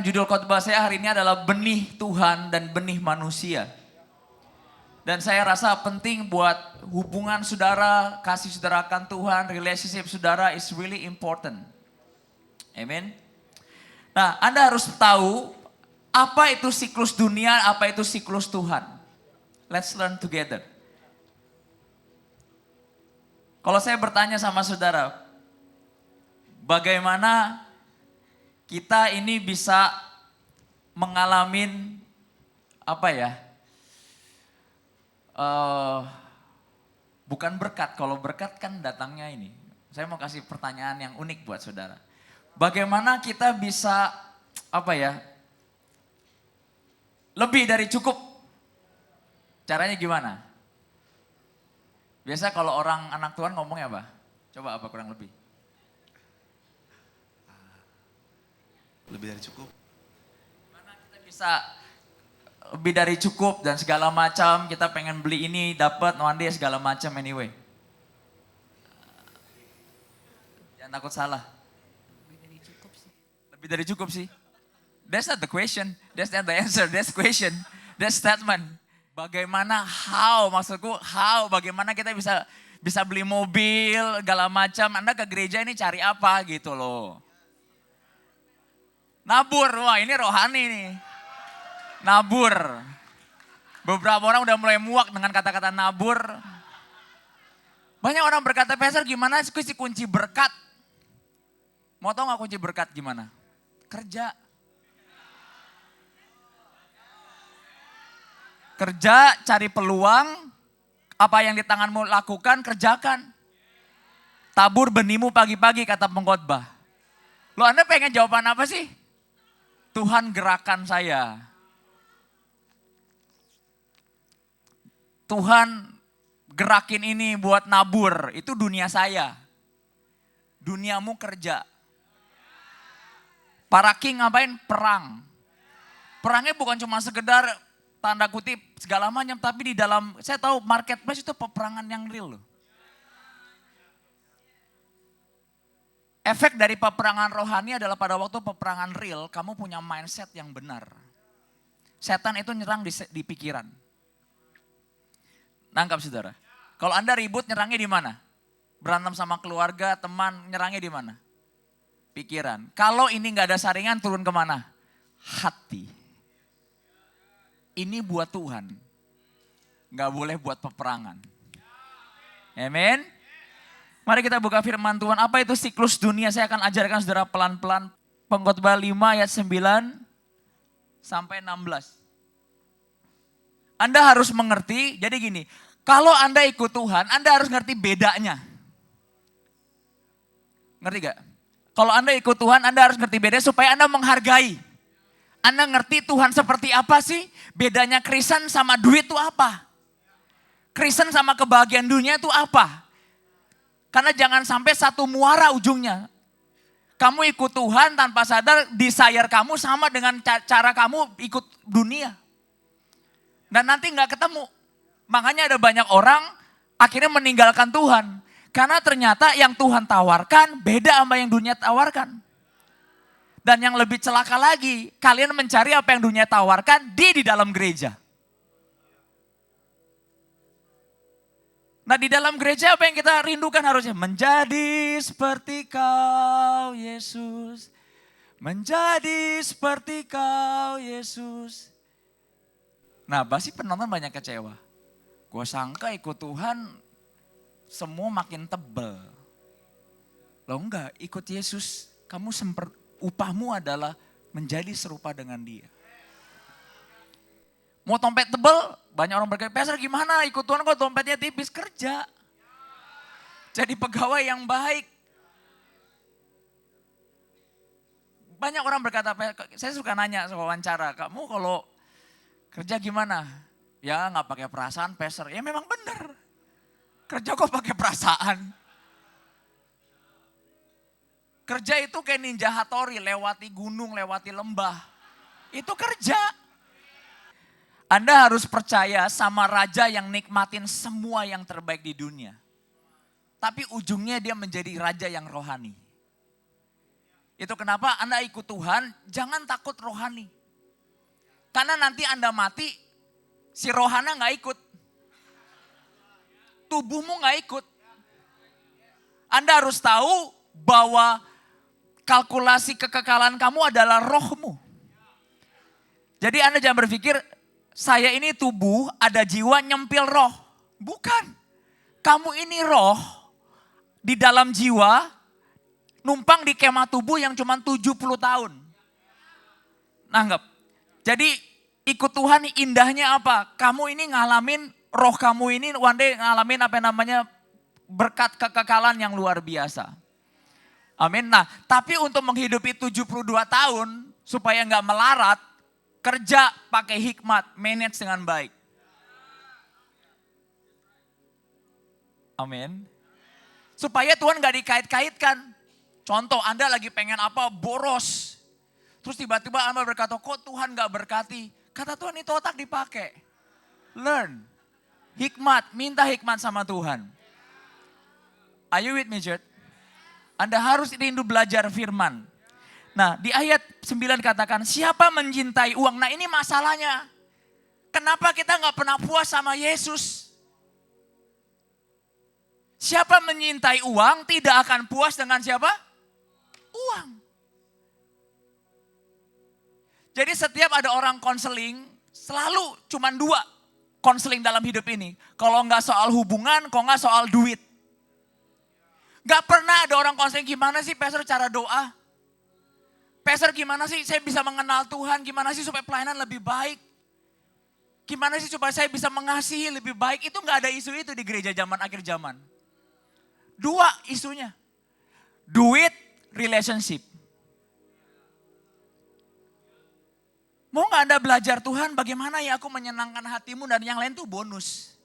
Judul khotbah saya hari ini adalah benih Tuhan dan benih manusia. Dan saya rasa penting buat hubungan saudara, kasih saudara akan Tuhan, relationship saudara is really important. Amen. Nah, Anda harus tahu apa itu siklus dunia, apa itu siklus Tuhan. Let's learn together. Kalau saya bertanya sama saudara, bagaimana kita ini bisa mengalami bukan berkat, kalau berkat kan datangnya ini. Saya mau kasih pertanyaan yang unik buat saudara. Bagaimana kita bisa lebih dari cukup? Caranya gimana? Biasa kalau orang anak Tuhan ngomongnya apa? Coba apa kurang lebih? Lebih dari cukup. Gimana kita bisa lebih dari cukup dan segala macam, kita pengen beli ini, dapat, one day segala macam anyway. Jangan takut salah. Lebih dari cukup sih. That's not the question, that's not the answer, that's question, that's statement. Bagaimana, bagaimana kita bisa beli mobil, segala macam. Anda ke gereja ini cari apa gitu loh. Nabur, wah ini rohani nih. Nabur. Beberapa orang udah mulai muak dengan kata-kata nabur. Banyak orang berkata, Pastor gimana sih kunci berkat? Mau tau gak kunci berkat gimana? Kerja. Kerja, cari peluang, apa yang di tanganmu lakukan, kerjakan. Tabur benihmu pagi-pagi kata pengkhotbah. Loh Anda pengen jawaban apa sih? Tuhan gerakan saya. Tuhan gerakin ini buat nabur, itu dunia saya. Duniamu kerja. Para king ngapain? Perang. Perangnya bukan cuma sekedar tanda kutip segala macam, tapi di dalam, saya tahu marketplace itu peperangan yang real loh. Efek dari peperangan rohani adalah pada waktu peperangan real, kamu punya mindset yang benar. Setan itu nyerang di pikiran. Nangkap saudara. Kalau Anda ribut nyerangnya di mana? Berantem sama keluarga, teman, nyerangnya di mana? Pikiran. Kalau ini nggak ada saringan turun kemana? Hati. Ini buat Tuhan. Nggak boleh buat peperangan. Amin. Mari kita buka firman Tuhan. Apa itu siklus dunia? Saya akan ajarkan saudara pelan-pelan. Pengkhotbah 5 ayat 9 sampai 16. Anda harus mengerti, jadi gini. Kalau Anda ikut Tuhan, Anda harus ngerti bedanya. Ngerti gak? Kalau Anda ikut Tuhan, Anda harus ngerti bedanya supaya Anda menghargai. Anda ngerti Tuhan seperti apa sih? Bedanya Kristen sama duit itu apa? Kristen sama kebahagiaan dunia itu apa? Karena jangan sampai satu muara ujungnya. Kamu ikut Tuhan tanpa sadar desire kamu sama dengan cara kamu ikut dunia. Dan nanti gak ketemu. Makanya ada banyak orang akhirnya meninggalkan Tuhan. Karena ternyata yang Tuhan tawarkan beda sama yang dunia tawarkan. Dan yang lebih celaka lagi, kalian mencari apa yang dunia tawarkan di dalam gereja. Nah di dalam gereja apa yang kita rindukan harusnya? Menjadi seperti Kau Yesus. Menjadi seperti Kau Yesus. Nah pasti penonton banyak kecewa. Gue sangka ikut Tuhan semua makin tebel. Loh enggak, ikut Yesus kamu upahmu adalah menjadi serupa dengan Dia. Mau dompet tebel, banyak orang berkata, Pastor gimana ikut Tuhan kok dompetnya tipis? Kerja. Jadi pegawai yang baik. Banyak orang berkata, saya suka nanya wawancara, kamu kalau kerja gimana? Ya gak pakai perasaan, Pastor. Ya memang benar. Kerja kok pakai perasaan? Kerja itu kayak ninja Hattori, lewati gunung, lewati lembah. Itu kerja. Anda harus percaya sama raja yang nikmatin semua yang terbaik di dunia. Tapi ujungnya dia menjadi raja yang rohani. Itu kenapa Anda ikut Tuhan, jangan takut rohani. Karena nanti Anda mati, si rohana gak ikut. Tubuhmu gak ikut. Anda harus tahu bahwa kalkulasi kekekalan kamu adalah rohmu. Jadi Anda jangan berpikir, saya ini tubuh, ada jiwa nyempil roh. Bukan. Kamu ini roh, di dalam jiwa, numpang di kemah tubuh yang cuma 70 tahun. Nanggap. Jadi ikut Tuhan indahnya apa? Kamu ini ngalamin, roh kamu ini one day ngalamin berkat kekekalan yang luar biasa. Amin. Nah, tapi untuk menghidupi 72 tahun, supaya nggak melarat, kerja pakai hikmat, manage dengan baik. Amin. Supaya Tuhan gak dikait-kaitkan. Contoh, Anda lagi pengen apa, boros. Terus tiba-tiba Anda berkata, kok Tuhan gak berkati? Kata Tuhan, itu otak dipakai. Learn. Hikmat, minta hikmat sama Tuhan. Are you with me, church? Anda harus rindu belajar firman. Nah, di ayat 9 katakan, siapa mencintai uang? Nah, ini masalahnya. Kenapa kita gak pernah puas sama Yesus? Siapa menyintai uang tidak akan puas dengan siapa? Uang. Jadi setiap ada orang konseling, selalu cuma 2 konseling dalam hidup ini. Kalau nggak soal hubungan, kalau nggak soal duit. Gak pernah ada orang konseling, gimana sih pastor cara doa? Pastor gimana sih saya bisa mengenal Tuhan? Gimana sih supaya pelayanan lebih baik? Gimana sih supaya saya bisa mengasihi lebih baik? Itu gak ada isu itu di gereja zaman akhir zaman. 2 isunya. Duit, relationship. Mau gak Anda belajar Tuhan bagaimana ya aku menyenangkan hatimu dan yang lain tuh bonus.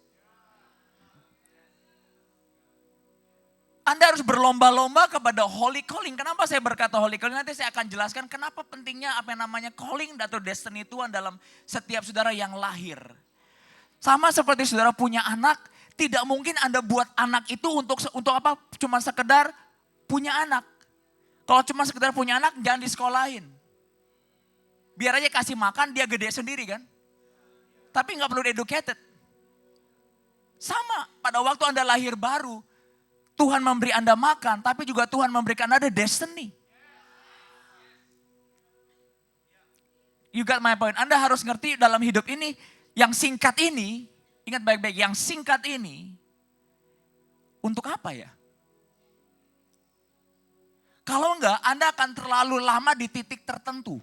Anda harus berlomba-lomba kepada holy calling. Kenapa saya berkata holy calling? Nanti saya akan jelaskan kenapa pentingnya apa yang namanya calling atau destiny Tuhan dalam setiap saudara yang lahir. Sama seperti saudara punya anak, tidak mungkin Anda buat anak itu untuk apa? Cuma sekedar punya anak. Kalau cuma sekedar punya anak, jangan disekolahin. Biar aja kasih makan, dia gede sendiri kan. Tapi gak perlu educated. Sama, pada waktu Anda lahir baru, Tuhan memberi Anda makan, tapi juga Tuhan memberikan Anda destiny. You got my point. Anda harus ngerti dalam hidup ini, yang singkat ini, ingat baik-baik, yang singkat ini, untuk apa ya? Kalau enggak, Anda akan terlalu lama di titik tertentu.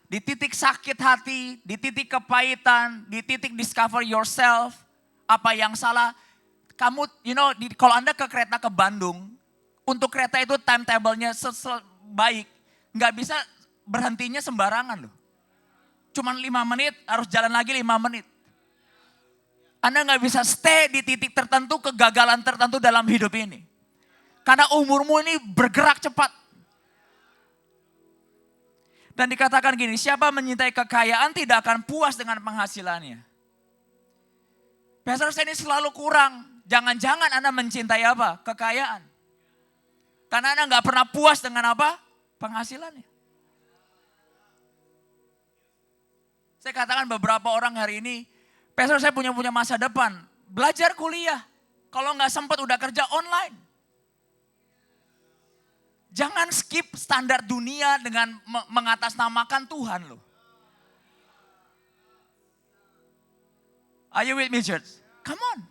Di titik sakit hati, di titik kepahitan, di titik discover yourself, apa yang salah. Kamu, kalau Anda ke kereta ke Bandung, untuk kereta itu timetable-nya baik. Nggak bisa berhentinya sembarangan loh. Cuman 5 menit, harus jalan lagi 5 menit. Anda nggak bisa stay di titik tertentu, kegagalan tertentu dalam hidup ini. Karena umurmu ini bergerak cepat. Dan dikatakan gini, siapa mencintai kekayaan tidak akan puas dengan penghasilannya. Pastor, saya ini selalu kurang. Jangan-jangan Anda mencintai apa? Kekayaan. Karena Anda nggak pernah puas dengan apa? Penghasilannya. Saya katakan beberapa orang hari ini, Pastor saya punya masa depan. Belajar kuliah. Kalau nggak sempat udah kerja online. Jangan skip standar dunia dengan mengatasnamakan Tuhan loh. Are you with me, church? Come on.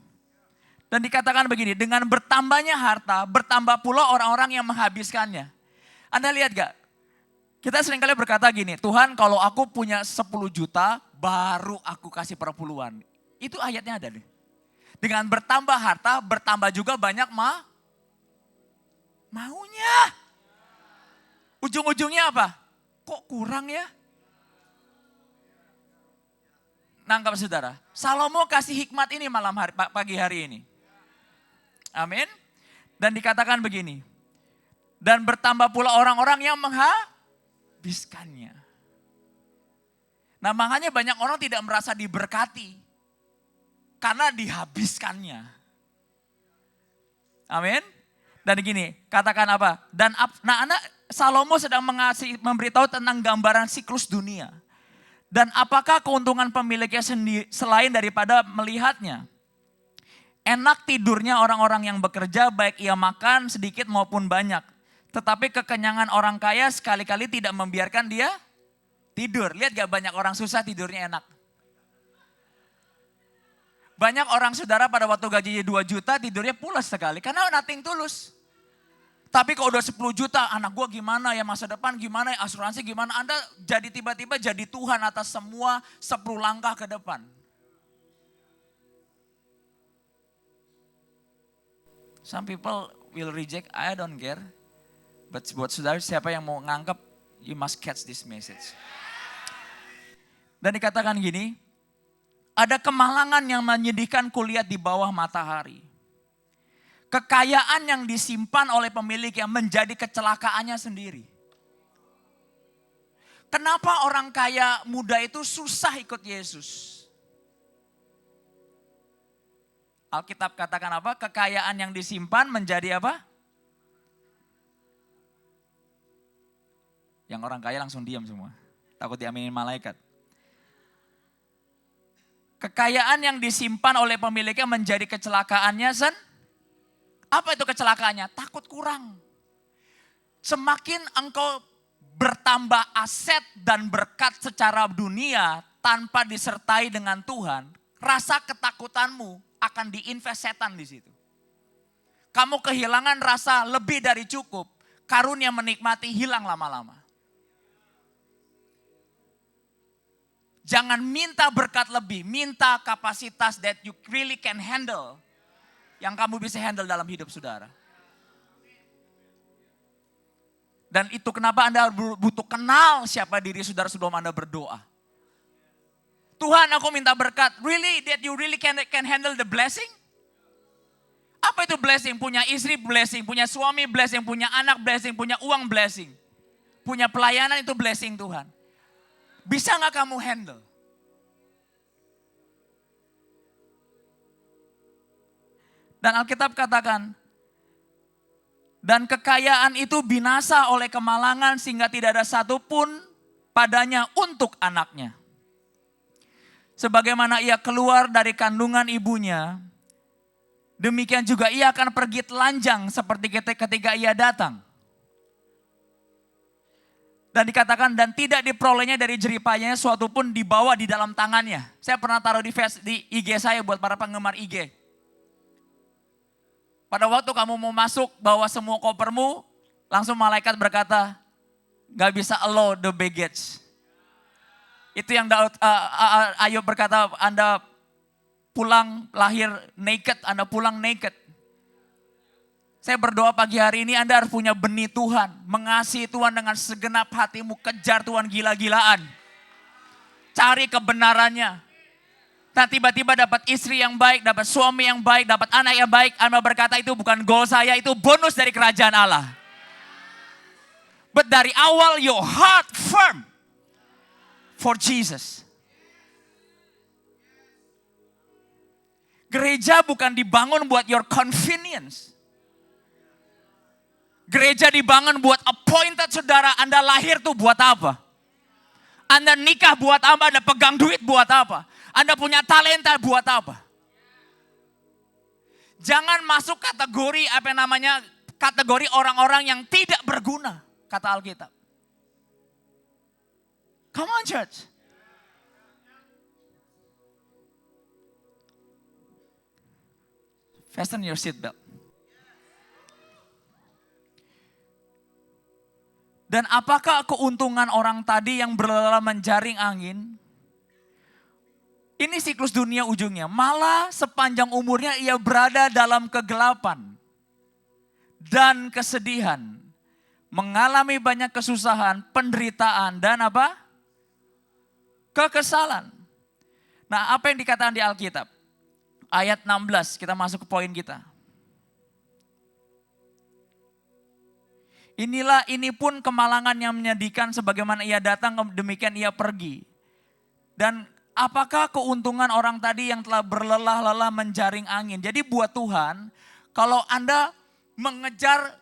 Dan dikatakan begini, dengan bertambahnya harta, bertambah pula orang-orang yang menghabiskannya. Anda lihat gak? Kita seringkali berkata gini, Tuhan kalau aku punya 10 juta, baru aku kasih perpuluhan. Itu ayatnya ada nih. Dengan bertambah harta, bertambah juga banyak maunya. Ujung-ujungnya apa? Kok kurang ya? Nangkap saudara. Salomo kasih hikmat ini pagi hari ini. Amin. Dan dikatakan begini. Dan bertambah pula orang-orang yang menghabiskannya. Nah makanya banyak orang tidak merasa diberkati. Karena dihabiskannya. Amin. Dan gini, katakan apa? Nah anak Salomo sedang memberitahu tentang gambaran siklus dunia. Dan apakah keuntungan pemiliknya sendiri selain daripada melihatnya? Enak tidurnya orang-orang yang bekerja, baik ia makan sedikit maupun banyak. Tetapi kekenyangan orang kaya sekali-kali tidak membiarkan dia tidur. Lihat gak banyak orang susah tidurnya enak. Banyak orang saudara pada waktu gajinya 2 juta tidurnya pulas sekali karena nothing tulus. Tapi kalau udah 10 juta, anak gue gimana ya, masa depan gimana ya, asuransi gimana. Anda jadi tiba-tiba jadi Tuhan atas semua 10 langkah ke depan. Some people will reject, I don't care. But buat saudara siapa yang mau nganggap, you must catch this message. Dan dikatakan gini, ada kemalangan yang menyedihkan kulihat di bawah matahari. Kekayaan yang disimpan oleh pemilik yang menjadi kecelakaannya sendiri. Kenapa orang kaya muda itu susah ikut Yesus? Alkitab katakan apa? Kekayaan yang disimpan menjadi apa? Yang orang kaya langsung diam semua. Takut diaminin malaikat. Kekayaan yang disimpan oleh pemiliknya menjadi kecelakaannya apa itu kecelakaannya? Takut kurang. Semakin engkau bertambah aset dan berkat secara dunia tanpa disertai dengan Tuhan, rasa ketakutanmu akan diinvest setan di situ. Kamu kehilangan rasa lebih dari cukup, karunia menikmati hilang lama-lama. Jangan minta berkat lebih, minta kapasitas that you really can handle. Yang kamu bisa handle dalam hidup saudara. Dan itu kenapa Anda butuh kenal siapa diri saudara sebelum Anda berdoa. Tuhan, aku minta berkat. Really? That you really can handle the blessing? Apa itu blessing? Punya istri blessing, punya suami blessing, punya anak blessing, punya uang blessing. Punya pelayanan itu blessing Tuhan. Bisa gak kamu handle? Dan Alkitab katakan, dan kekayaan itu binasa oleh kemalangan sehingga tidak ada satupun padanya untuk anaknya. Sebagaimana ia keluar dari kandungan ibunya, demikian juga ia akan pergi telanjang seperti ketika ia datang. Dan dikatakan dan tidak diperolehnya dari jeripayanya suatu pun dibawa di dalam tangannya. Saya pernah taruh di IG saya buat para penggemar IG. Pada waktu kamu mau masuk bawa semua kopermu, langsung malaikat berkata, gak bisa allow the baggage. Itu yang Ayub berkata, Anda pulang lahir naked, Anda pulang naked. Saya berdoa pagi hari ini Anda harus punya benih Tuhan. Mengasihi Tuhan dengan segenap hatimu, kejar Tuhan gila-gilaan. Cari kebenarannya. Nah tiba-tiba dapat istri yang baik, dapat suami yang baik, dapat anak yang baik. Anda berkata itu bukan goal saya, itu bonus dari kerajaan Allah. But dari awal your heart firm for Jesus. Gereja bukan dibangun buat your convenience. Gereja dibangun buat appointed saudara. Anda lahir tuh buat apa? Anda nikah buat apa? Anda pegang duit buat apa? Anda punya talenta buat apa? Jangan masuk kategori kategori orang-orang yang tidak berguna, kata Alkitab. Come on church. Fasten your seatbelt. Dan apakah keuntungan orang tadi yang berlelah menjaring angin? Ini siklus dunia ujungnya. Malah sepanjang umurnya ia berada dalam kegelapan dan kesedihan. Mengalami banyak kesusahan, penderitaan dan apa? Kekesalan. Nah apa yang dikatakan di Alkitab? Ayat 16, kita masuk ke poin kita. Ini pun kemalangan yang menyedihkan sebagaimana ia datang demikian ia pergi. Dan apakah keuntungan orang tadi yang telah berlelah-lelah menjaring angin? Jadi buat Tuhan, kalau Anda mengejar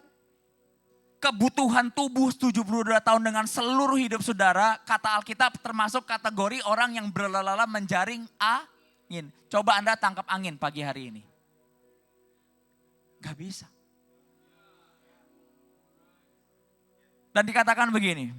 kebutuhan tubuh 72 tahun dengan seluruh hidup saudara, kata Alkitab termasuk kategori orang yang berlala-lala menjaring angin. Coba Anda tangkap angin pagi hari ini. Gak bisa. Dan dikatakan begini.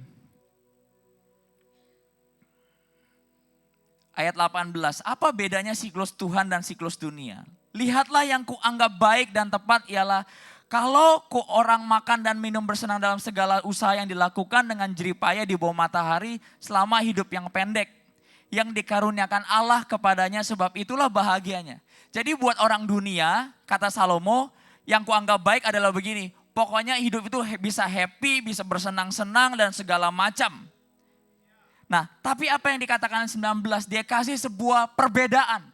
Ayat 18, apa bedanya siklus Tuhan dan siklus dunia? Lihatlah yang kuanggap baik dan tepat ialah kalau orang makan dan minum bersenang dalam segala usaha yang dilakukan dengan jeripaya di bawah matahari selama hidup yang pendek. Yang dikaruniakan Allah kepadanya sebab itulah bahagianya. Jadi buat orang dunia, kata Salomo, yang kuanggap baik adalah begini. Pokoknya hidup itu bisa happy, bisa bersenang-senang dan segala macam. Nah, tapi apa yang dikatakan 19, dia kasih sebuah perbedaan.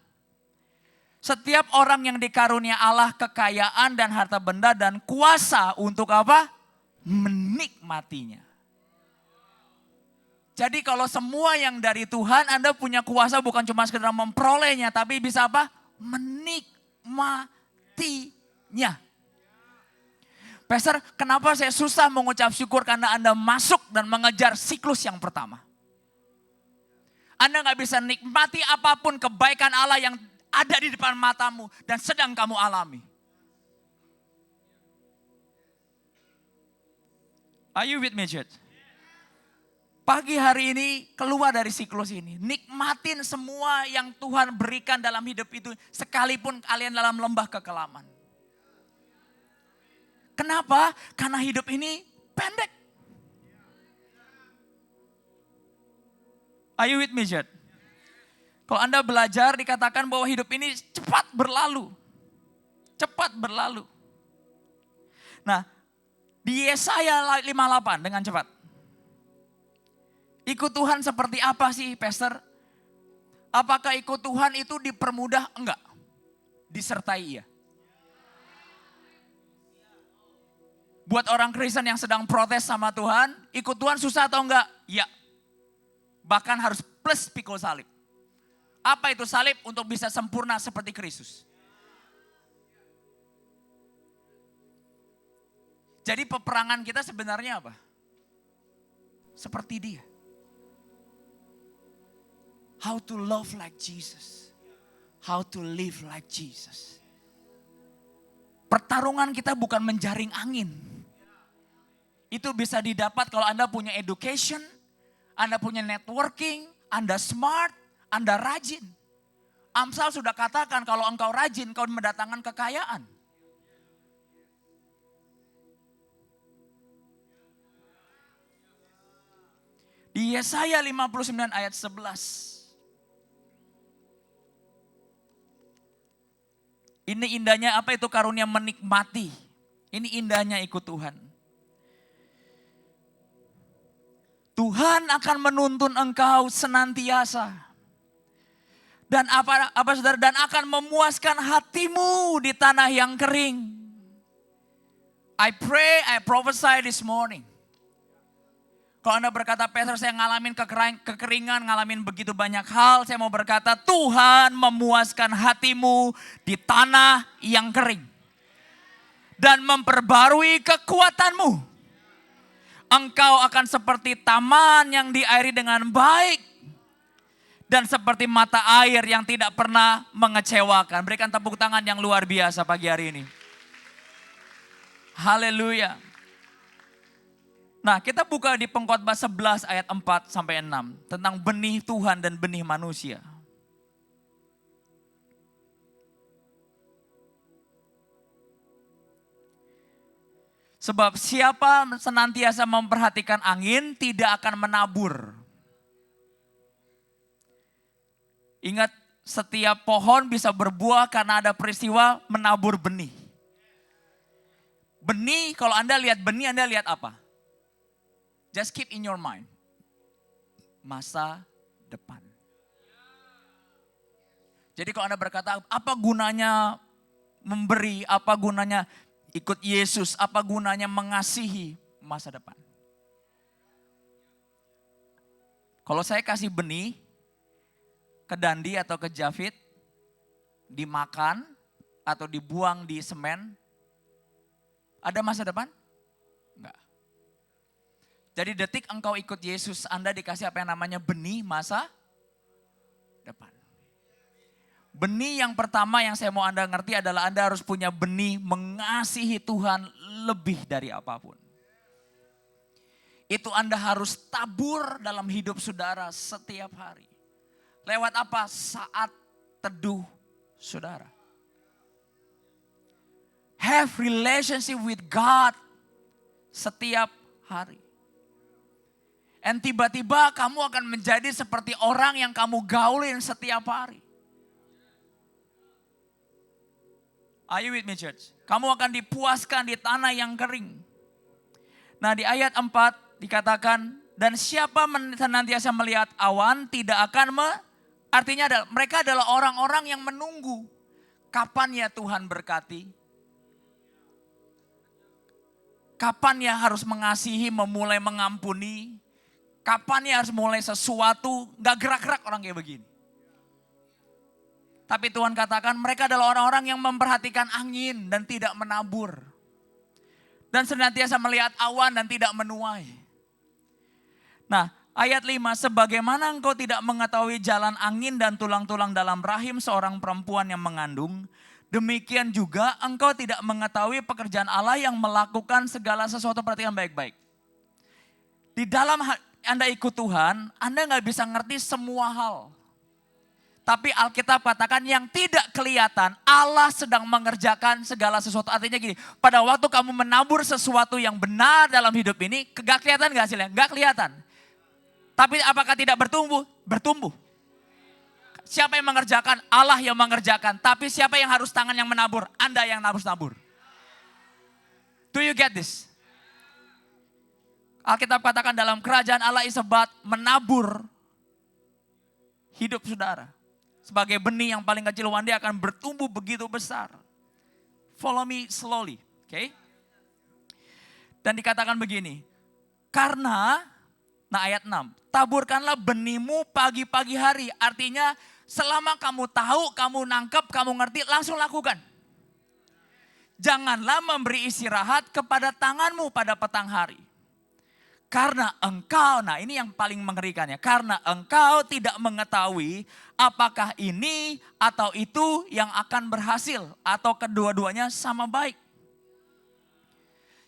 Setiap orang yang dikarunia Allah kekayaan dan harta benda dan kuasa untuk apa? Menikmatinya. Jadi kalau semua yang dari Tuhan, Anda punya kuasa bukan cuma sekedar memperolehnya, tapi bisa apa? Menikmatinya. Pastor, kenapa saya susah mengucap syukur karena Anda masuk dan mengejar siklus yang pertama. Anda gak bisa nikmati apapun kebaikan Allah yang ada di depan matamu dan sedang kamu alami. Are you with me, church? Pagi hari ini keluar dari siklus ini. Nikmatin semua yang Tuhan berikan dalam hidup itu. Sekalipun kalian dalam lembah kekelaman. Kenapa? Karena hidup ini pendek. Are you with me, church? Kalau Anda belajar dikatakan bahwa hidup ini cepat berlalu. Cepat berlalu. Nah, di Yesaya 58 dengan cepat. Ikut Tuhan seperti apa sih, Pastor? Apakah ikut Tuhan itu dipermudah? Enggak. Disertai iya. Buat orang Kristen yang sedang protes sama Tuhan, ikut Tuhan susah atau enggak? Iya. Bahkan harus plus pikul salib. Apa itu salib? Untuk bisa sempurna seperti Kristus. Jadi peperangan kita sebenarnya apa? Seperti dia. How to love like Jesus. How to live like Jesus. Pertarungan kita bukan menjaring angin. Itu bisa didapat kalau Anda punya education, Anda punya networking, Anda smart, Anda rajin. Amsal sudah katakan kalau engkau rajin, kau mendatangkan kekayaan. Di Yesaya 59 ayat 11. Ini indahnya apa itu karunia menikmati. Ini indahnya ikut Tuhan. Tuhan akan menuntun engkau senantiasa. Dan apa saudara? Dan akan memuaskan hatimu di tanah yang kering. I prophesy this morning. Kalau Anda berkata, Pastor saya ngalamin kekeringan, ngalamin begitu banyak hal. Saya mau berkata, Tuhan memuaskan hatimu di tanah yang kering. Dan memperbarui kekuatanmu. Engkau akan seperti taman yang diairi dengan baik. Dan seperti mata air yang tidak pernah mengecewakan. Berikan tepuk tangan yang luar biasa pagi hari ini. Haleluya. Nah, kita buka di Pengkhotbah 11 ayat 4 sampai 6 tentang benih Tuhan dan benih manusia. Sebab siapa senantiasa memperhatikan angin tidak akan menabur. Ingat, setiap pohon bisa berbuah karena ada peristiwa menabur benih. Benih, kalau Anda lihat benih, Anda lihat apa? Just keep in your mind. Masa depan. Jadi kalau Anda berkata, apa gunanya memberi, apa gunanya ikut Yesus, apa gunanya mengasihi masa depan. Kalau saya kasih benih ke Dandi atau ke Javid, dimakan atau dibuang di semen, Ada masa depan? Enggak. Jadi detik engkau ikut Yesus, Anda dikasih apa yang namanya benih masa depan. Benih yang pertama yang saya mau Anda ngerti adalah Anda harus punya benih mengasihi Tuhan lebih dari apapun. Itu Anda harus tabur dalam hidup saudara setiap hari. Lewat apa? Saat teduh saudara. Have relationship with God setiap hari. And tiba-tiba kamu akan menjadi seperti orang yang kamu gaulin setiap hari. Are you with me, church? Kamu akan dipuaskan di tanah yang kering. Nah, di ayat 4 dikatakan, dan siapa senantiasa melihat awan tidak akan artinya adalah mereka adalah orang-orang yang menunggu kapan ya Tuhan berkati. Kapan ya harus mengasihi, memulai mengampuni. Kapan ya harus mulai sesuatu, gak gerak-gerak orang kayak begini. Tapi Tuhan katakan mereka adalah orang-orang yang memperhatikan angin dan tidak menabur. Dan senantiasa melihat awan dan tidak menuai. Nah, ayat 5, sebagaimana engkau tidak mengetahui jalan angin dan tulang-tulang dalam rahim seorang perempuan yang mengandung, demikian juga engkau tidak mengetahui pekerjaan Allah yang melakukan segala sesuatu. Perhatikan baik-baik. Di dalam Anda ikut Tuhan, Anda gak bisa ngerti semua hal. Tapi Alkitab katakan yang tidak kelihatan, Allah sedang mengerjakan segala sesuatu. Artinya gini, pada waktu kamu menabur sesuatu yang benar dalam hidup ini, gak kelihatan gak hasilnya? Gak kelihatan. Tapi apakah tidak bertumbuh? Bertumbuh. Siapa yang mengerjakan? Allah yang mengerjakan. Tapi siapa yang harus tangan yang menabur? Anda yang harus nabur. Do you get this? Alkitab katakan dalam kerajaan Allah is about menabur hidup saudara. Sebagai benih yang paling kecil, one day akan bertumbuh begitu besar. Follow me slowly, okay? Dan dikatakan begini, karena, nah ayat 6, taburkanlah benihmu pagi-pagi hari. Artinya selama kamu tahu, kamu nangkep, kamu ngerti, langsung lakukan. Janganlah memberi istirahat kepada tanganmu pada petang hari. Karena engkau, nah ini yang paling mengerikannya. Karena engkau tidak mengetahui apakah ini atau itu yang akan berhasil. Atau kedua-duanya sama baik.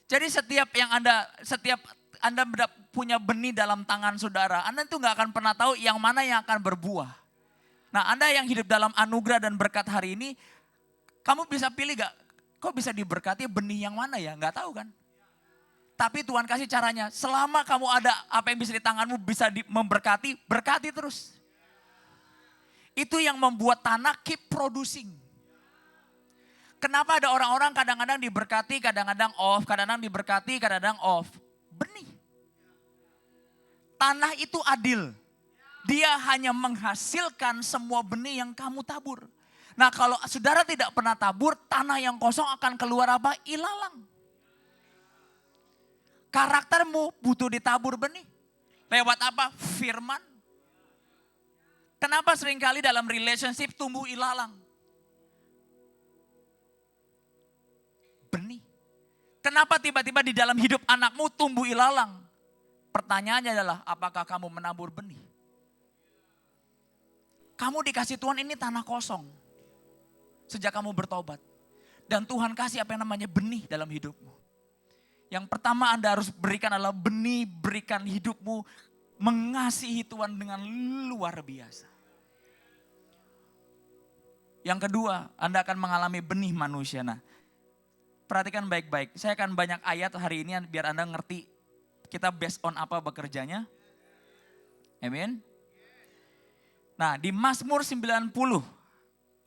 Jadi setiap Anda punya benih dalam tangan saudara. Anda tuh gak akan pernah tahu yang mana yang akan berbuah. Nah Anda yang hidup dalam anugerah dan berkat hari ini. Kamu bisa pilih gak? Kok bisa diberkati benih yang mana ya? Gak tahu kan? Tapi Tuhan kasih caranya, selama kamu ada apa yang bisa di tanganmu bisa memberkati, berkati terus. Itu yang membuat tanah keep producing. Kenapa ada orang-orang kadang-kadang diberkati, kadang-kadang off, kadang-kadang diberkati, kadang-kadang off. Benih. Tanah itu adil. Dia hanya menghasilkan semua benih yang kamu tabur. Nah kalau saudara tidak pernah tabur, tanah yang kosong akan keluar apa? Ilalang. Karaktermu butuh ditabur benih. Lewat apa? Firman. Kenapa seringkali dalam relationship tumbuh ilalang? Benih. Kenapa tiba-tiba di dalam hidup anakmu tumbuh ilalang? Pertanyaannya adalah apakah kamu menabur benih? Kamu dikasih Tuhan ini tanah kosong. Sejak kamu bertobat. Dan Tuhan kasih apa yang namanya benih dalam hidupmu. Yang pertama Anda harus berikan adalah benih, berikan hidupmu mengasihi Tuhan dengan luar biasa. Yang kedua, Anda akan mengalami benih manusia. Nah, perhatikan baik-baik. Saya akan banyak ayat hari ini biar Anda ngerti kita based on apa bekerjanya. Amin. Nah, di Mazmur 90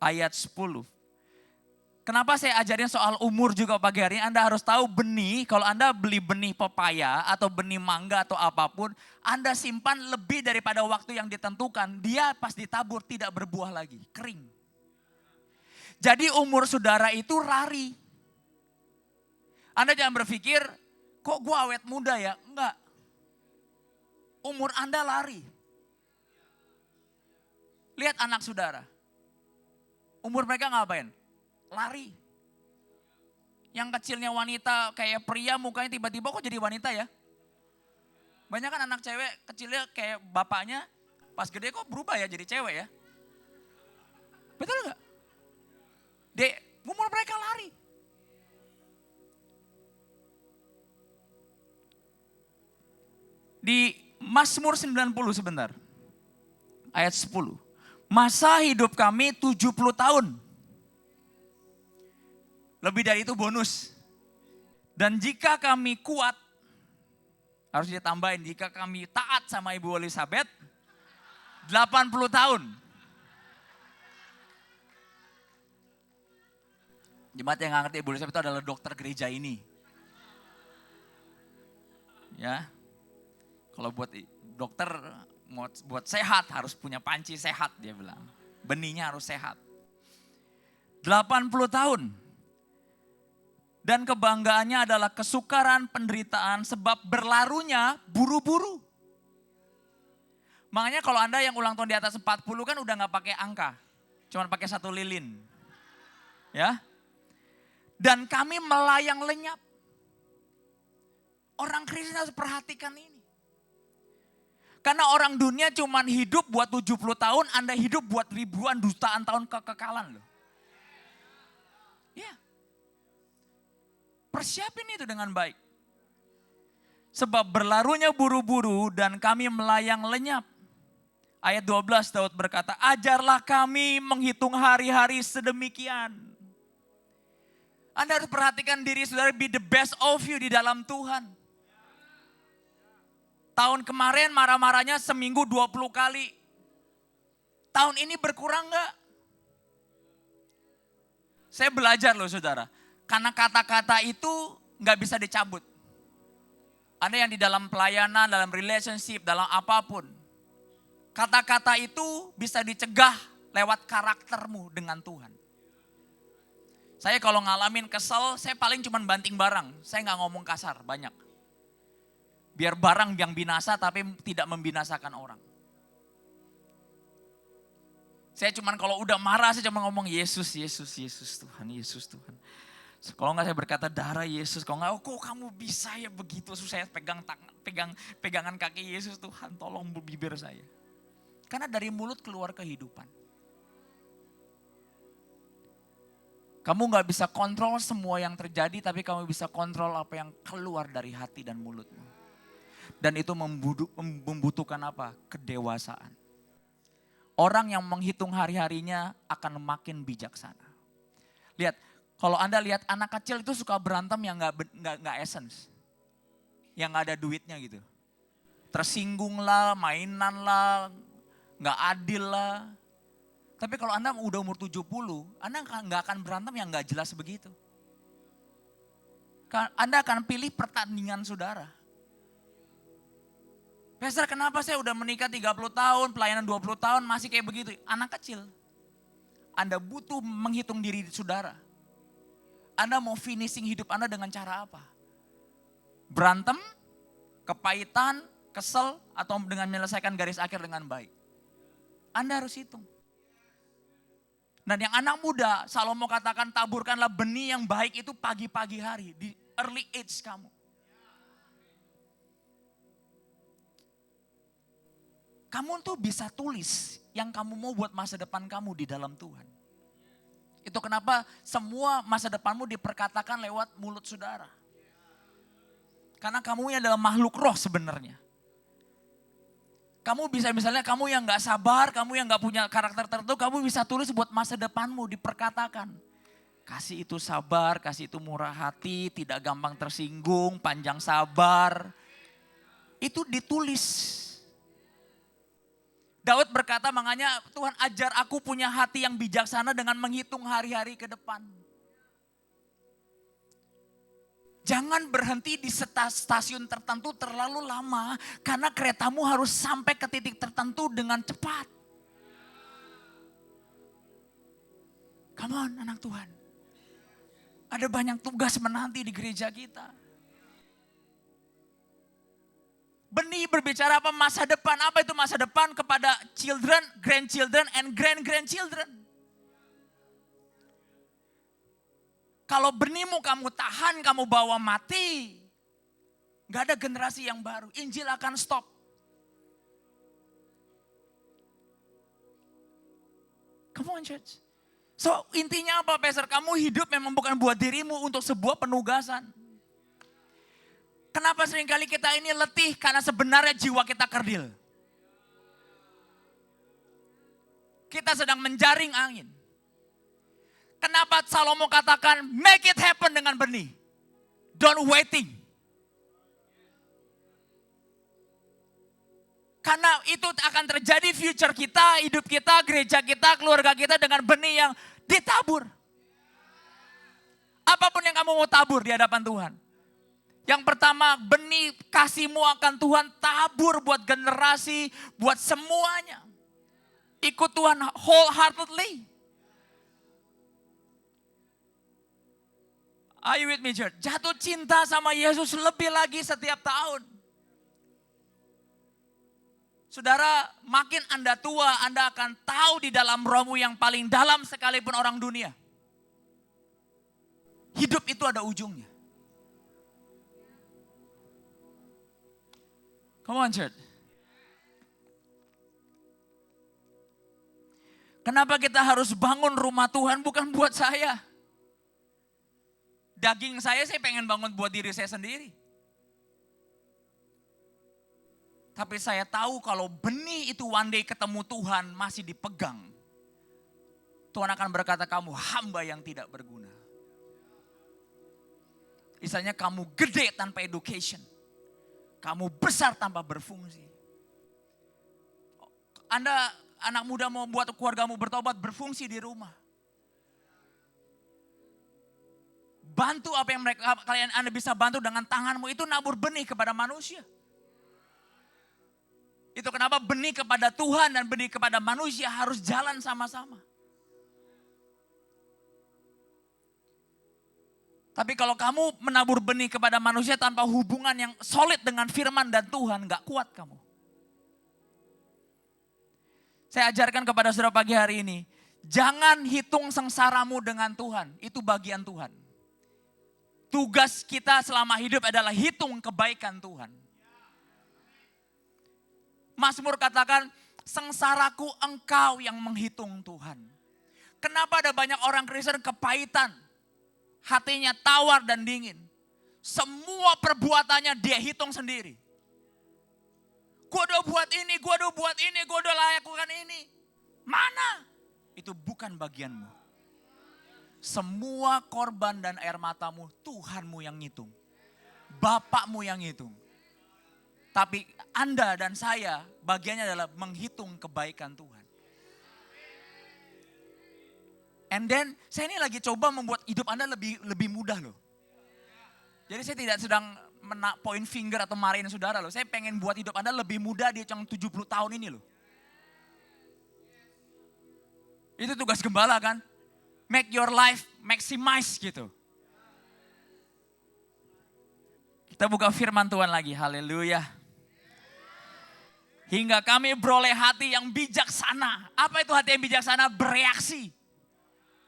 ayat 10. Kenapa saya ajarin soal umur juga pagi hari ini? Anda harus tahu benih, kalau Anda beli benih pepaya atau benih mangga atau apapun, Anda simpan lebih daripada waktu yang ditentukan. Dia pas ditabur tidak berbuah lagi, kering. Jadi umur saudara itu lari. Anda jangan berpikir, kok gue awet muda ya? Enggak. Umur Anda lari. Lihat anak saudara. Umur mereka ngapain? Lari. Yang kecilnya wanita kayak pria mukanya tiba-tiba kok jadi wanita ya? Banyak kan anak cewek kecilnya kayak bapaknya, pas gede kok berubah ya jadi cewek ya? Betul nggak? Dek, umur mereka lari. Di Mazmur 90 sebentar. Ayat 10. Masa hidup kami 70 tahun. Lebih dari itu bonus. Dan jika kami kuat, harus ditambahin, jika kami taat sama Ibu Elizabeth, 80 tahun. Jemaat yang gak ngerti, Ibu Elizabeth itu adalah dokter gereja ini. Ya, kalau buat dokter, buat sehat harus punya panci sehat dia bilang. Benihnya harus sehat. 80 tahun. Dan kebanggaannya adalah kesukaran penderitaan sebab berlarunya buru-buru. Makanya kalau Anda yang ulang tahun di atas 40 kan udah gak pakai angka. Cuma pakai 1 lilin. Ya. Dan kami melayang lenyap. Orang Kristen harus perhatikan ini. Karena orang dunia cuma hidup buat 70 tahun, Anda hidup buat ribuan jutaan tahun kekekalan loh. Ya. Persiapin itu dengan baik. Sebab berlarunya buru-buru dan kami melayang lenyap. Ayat 12 Daud berkata, ajarlah kami menghitung hari-hari sedemikian. Anda harus perhatikan diri saudara, be the best of you di dalam Tuhan. Tahun kemarin marah-marahnya seminggu 20 kali. Tahun ini berkurang enggak? Saya belajar loh saudara. Karena kata-kata itu enggak bisa dicabut. Anda yang di dalam pelayanan, dalam relationship, dalam apapun. Kata-kata itu bisa dicegah lewat karaktermu dengan Tuhan. Saya kalau ngalamin kesel, saya paling cuma banting barang. Saya enggak ngomong kasar, banyak. Biar barang yang binasa tapi tidak membinasakan orang. Saya cuman kalau udah marah saya cuma ngomong Yesus, Yesus, Yesus Tuhan, Yesus Tuhan. Kalau enggak saya berkata darah Yesus, kalau enggak kok kamu bisa ya begitu. Saya pegangan kaki Yesus, Tuhan tolong bibir saya. Karena dari mulut keluar kehidupan. Kamu gak bisa kontrol semua yang terjadi, tapi kamu bisa kontrol apa yang keluar dari hati dan mulutmu. Dan itu membutuhkan apa? Kedewasaan. Orang yang menghitung hari-harinya akan makin bijaksana. Lihat, kalau Anda lihat anak kecil itu suka berantem yang gak essence. Yang gak ada duitnya gitu. Tersinggung lah, mainan lah, gak adil lah. Tapi kalau Anda udah umur 70, Anda gak akan berantem yang gak jelas begitu. Anda akan pilih pertandingan saudara. Pastor, kenapa saya udah menikah 30 tahun, pelayanan 20 tahun masih kayak begitu? Anak kecil. Anda butuh menghitung diri saudara. Anda mau finishing hidup Anda dengan cara apa? Berantem, kepahitan, kesel, atau dengan menyelesaikan garis akhir dengan baik? Anda harus hitung. Dan yang anak muda, Salomo katakan taburkanlah benih yang baik itu pagi-pagi hari, di early age kamu. Kamu tuh bisa tulis yang kamu mau buat masa depan kamu di dalam Tuhan. Itu kenapa semua masa depanmu diperkatakan lewat mulut saudara. Karena kamu yang adalah makhluk roh sebenarnya. Kamu bisa misalnya kamu yang gak sabar, kamu yang gak punya karakter tertentu, kamu bisa tulis buat masa depanmu diperkatakan. Kasih itu sabar, kasih itu murah hati, tidak gampang tersinggung, panjang sabar. Itu ditulis. Daud berkata makanya Tuhan ajar aku punya hati yang bijaksana dengan menghitung hari-hari ke depan. Jangan berhenti di stasiun tertentu terlalu lama karena keretamu harus sampai ke titik tertentu dengan cepat. Come on anak Tuhan. Ada banyak tugas menanti di gereja kita. Benih berbicara apa? Masa depan. Apa itu masa depan? Kepada children, grandchildren, and grand-grandchildren. Kalau benihmu kamu tahan, kamu bawa mati, gak ada generasi yang baru. Injil akan stop. Come on church. So intinya apa Pastor? Kamu hidup memang bukan buat dirimu untuk sebuah penugasan. Kenapa seringkali kita ini letih? Karena sebenarnya jiwa kita kerdil. Kita sedang menjaring angin. Kenapa Salomo katakan make it happen dengan benih. Don't waiting. Karena itu akan terjadi future kita, hidup kita, gereja kita, keluarga kita dengan benih yang ditabur. Apapun yang kamu mau tabur di hadapan Tuhan. Yang pertama, benih kasihmu akan Tuhan tabur buat generasi, buat semuanya. Ikut Tuhan wholeheartedly. Are you with me church? Jatuh cinta sama Yesus lebih lagi setiap tahun. Saudara, makin Anda tua, Anda akan tahu di dalam rohmu yang paling dalam sekalipun orang dunia. Hidup itu ada ujungnya. Come on church. Kenapa kita harus bangun rumah Tuhan? Bukan buat saya. Daging saya pengen bangun buat diri saya sendiri. Tapi saya tahu kalau benih itu one day ketemu Tuhan masih dipegang. Tuhan akan berkata kamu hamba yang tidak berguna. Misalnya kamu gede tanpa education. Kamu besar tanpa berfungsi. Anda anak muda mau buat keluargamu bertobat, berfungsi di rumah. Bantu apa yang Anda bisa bantu dengan tanganmu, itu nabur benih kepada manusia. Itu kenapa benih kepada Tuhan dan benih kepada manusia harus jalan sama-sama. Tapi kalau kamu menabur benih kepada manusia tanpa hubungan yang solid dengan firman dan Tuhan, gak kuat kamu. Saya ajarkan kepada saudara pagi hari ini, jangan hitung sengsaramu dengan Tuhan, itu bagian Tuhan. Tugas kita selama hidup adalah hitung kebaikan Tuhan. Mazmur katakan, sengsaraku engkau yang menghitung Tuhan. Kenapa ada banyak orang Kristen kepahitan? Hatinya tawar dan dingin. Semua perbuatannya dia hitung sendiri. Gue udah buat ini, gue udah buat ini, gue udah lakukan ini. Mana? Itu bukan bagianmu. Semua korban dan air matamu Tuhanmu yang ngitung. Bapakmu yang ngitung. Tapi Anda dan saya bagiannya adalah menghitung kebaikan Tuhan. And then saya ini lagi coba membuat hidup Anda lebih mudah loh. Jadi saya tidak sedang point finger atau marahin saudara loh. Saya pengen buat hidup Anda lebih mudah di yang 70 tahun ini loh. Itu tugas gembala kan. Make your life maximize gitu. Kita buka firman Tuhan lagi, haleluya. Hingga kami beroleh hati yang bijaksana. Apa itu hati yang bijaksana? Bereaksi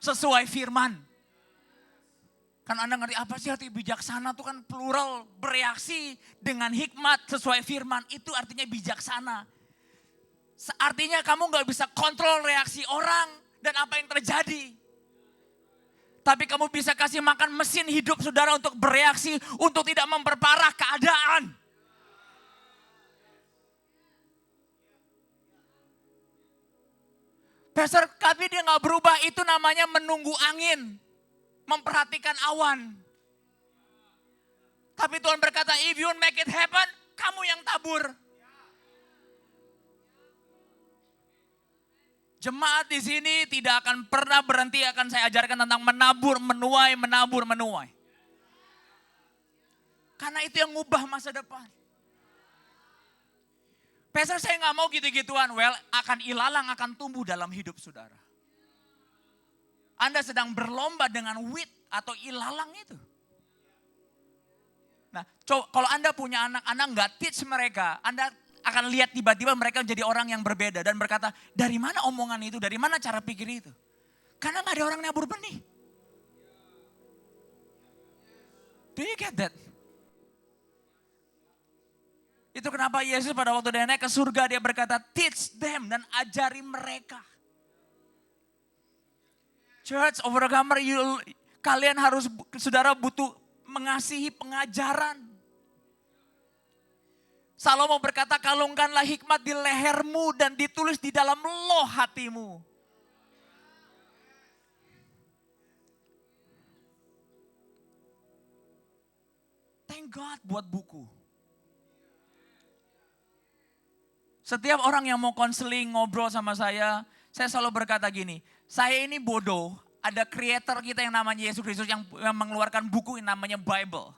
sesuai firman. Kan Anda ngerti apa sih hati bijaksana itu kan plural, bereaksi dengan hikmat sesuai firman. Itu artinya bijaksana. Artinya kamu gak bisa kontrol reaksi orang dan apa yang terjadi. Tapi kamu bisa kasih makan mesin hidup saudara untuk bereaksi, untuk tidak memperparah keadaan. Pastor, tapi dia gak berubah, itu namanya menunggu angin. Memperhatikan awan. Tapi Tuhan berkata, if you make it happen, kamu yang tabur. Jemaat di sini tidak akan pernah berhenti, akan saya ajarkan tentang menabur, menuai, menabur, menuai. Karena itu yang ngubah masa depan. Pastor, saya gak mau gitu-gituan. Well, akan ilalang, akan tumbuh dalam hidup saudara. Anda sedang berlomba dengan wheat atau ilalang itu. Nah, kalau Anda punya anak, Anda gak teach mereka, Anda akan lihat tiba-tiba mereka menjadi orang yang berbeda dan berkata, dari mana omongan itu, dari mana cara pikir itu. Karena gak ada orang nabur benih. Do you get that? Itu kenapa Yesus pada waktu dia naik ke surga dia berkata, teach them dan ajari mereka. Church, overcomer, kalian harus, saudara butuh mengasihi pengajaran. Salomo berkata, kalungkanlah hikmat di lehermu dan ditulis di dalam loh hatimu. Thank God buat buku. Setiap orang yang mau konseling, ngobrol sama saya selalu berkata gini, saya ini bodoh, ada creator kita yang namanya Yesus Kristus yang mengeluarkan buku yang namanya Bible.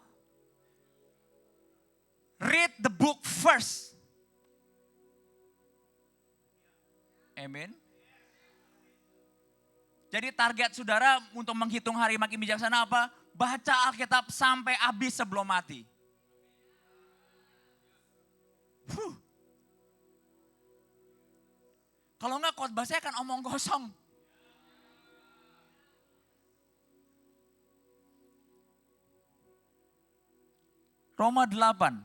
Read the book first. Amen. Jadi target saudara untuk menghitung hari makin bijaksana apa? Baca Alkitab sampai habis sebelum mati. Kalau enggak khotbah saya akan omong kosong. Roma 8.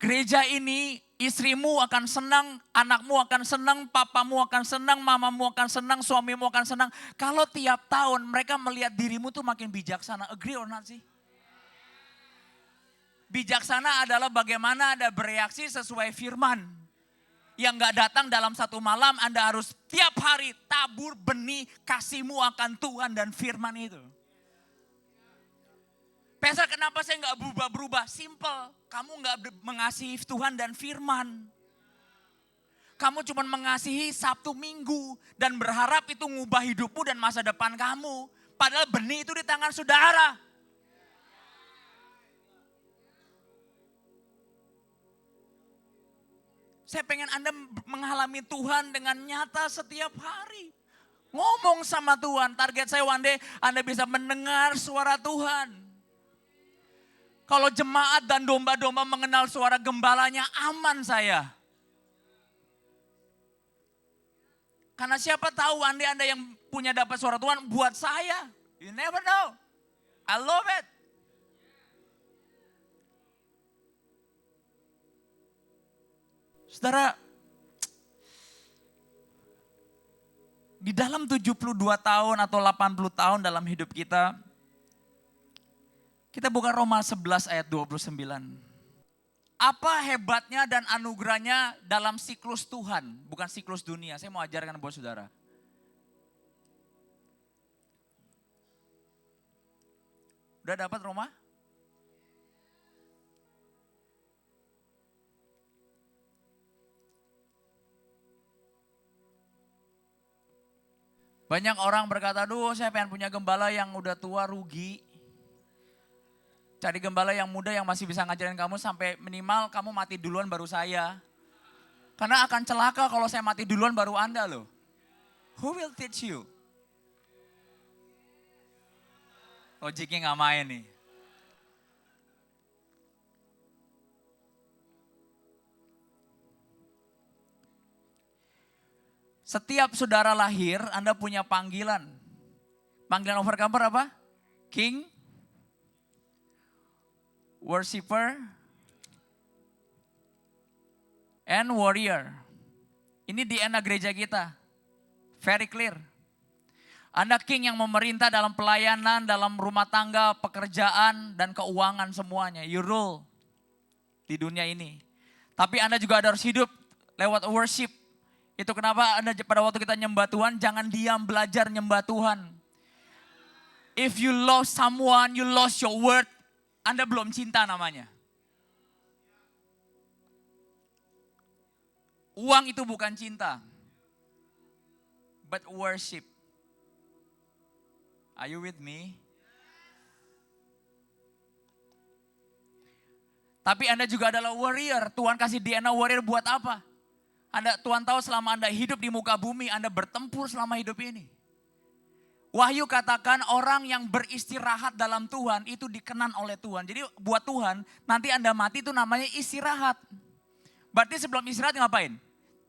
Gereja ini istrimu akan senang, anakmu akan senang, papamu akan senang, mamamu akan senang, suamimu akan senang. Kalau tiap tahun mereka melihat dirimu tuh makin bijaksana. Agree or not sih? Bijaksana adalah bagaimana Anda bereaksi sesuai firman. Yang gak datang dalam satu malam, Anda harus tiap hari tabur benih kasihmu akan Tuhan dan firman itu. Pastor, kenapa saya gak berubah-berubah? Simple, kamu gak mengasihi Tuhan dan firman. Kamu cuma mengasihi Sabtu Minggu dan berharap itu ngubah hidupmu dan masa depan kamu. Padahal benih itu di tangan saudara. Saya pengen Anda mengalami Tuhan dengan nyata setiap hari. Ngomong sama Tuhan, target saya one day Anda bisa mendengar suara Tuhan. Kalau jemaat dan domba-domba mengenal suara gembalanya, aman saya. Karena siapa tahu Anda yang punya dapat suara Tuhan buat saya. You never know. I love it. Saudara, di dalam 72 tahun atau 80 tahun dalam hidup kita buka Roma 11 ayat 29. Apa hebatnya dan anugerahnya dalam siklus Tuhan, bukan siklus dunia. Saya mau ajarkan buat saudara. Udah dapat Roma? Banyak orang berkata, aduh saya pengen punya gembala yang udah tua rugi. Cari gembala yang muda yang masih bisa ngajarin kamu sampai minimal kamu mati duluan baru saya. Karena akan celaka kalau saya mati duluan baru Anda loh. Who will teach you? Logiknya gak main nih. Setiap saudara lahir, Anda punya panggilan. Panggilan overcomer apa? King, worshiper, and warrior. Ini DNA gereja kita. Very clear. Anda king yang memerintah dalam pelayanan, dalam rumah tangga, pekerjaan, dan keuangan semuanya. You rule di dunia ini. Tapi Anda juga harus hidup lewat worship. Itu kenapa Anda pada waktu kita nyembah Tuhan, jangan diam belajar nyembah Tuhan. If you lost someone, you lost your word, Anda belum cinta namanya. Uang itu bukan cinta, but worship. Are you with me? Tapi Anda juga adalah warrior. Tuhan kasih DNA warrior buat apa? Tuhan tahu selama Anda hidup di muka bumi, Anda bertempur selama hidup ini. Wahyu katakan orang yang beristirahat dalam Tuhan itu dikenan oleh Tuhan. Jadi buat Tuhan, nanti Anda mati itu namanya istirahat. Berarti sebelum istirahat ngapain?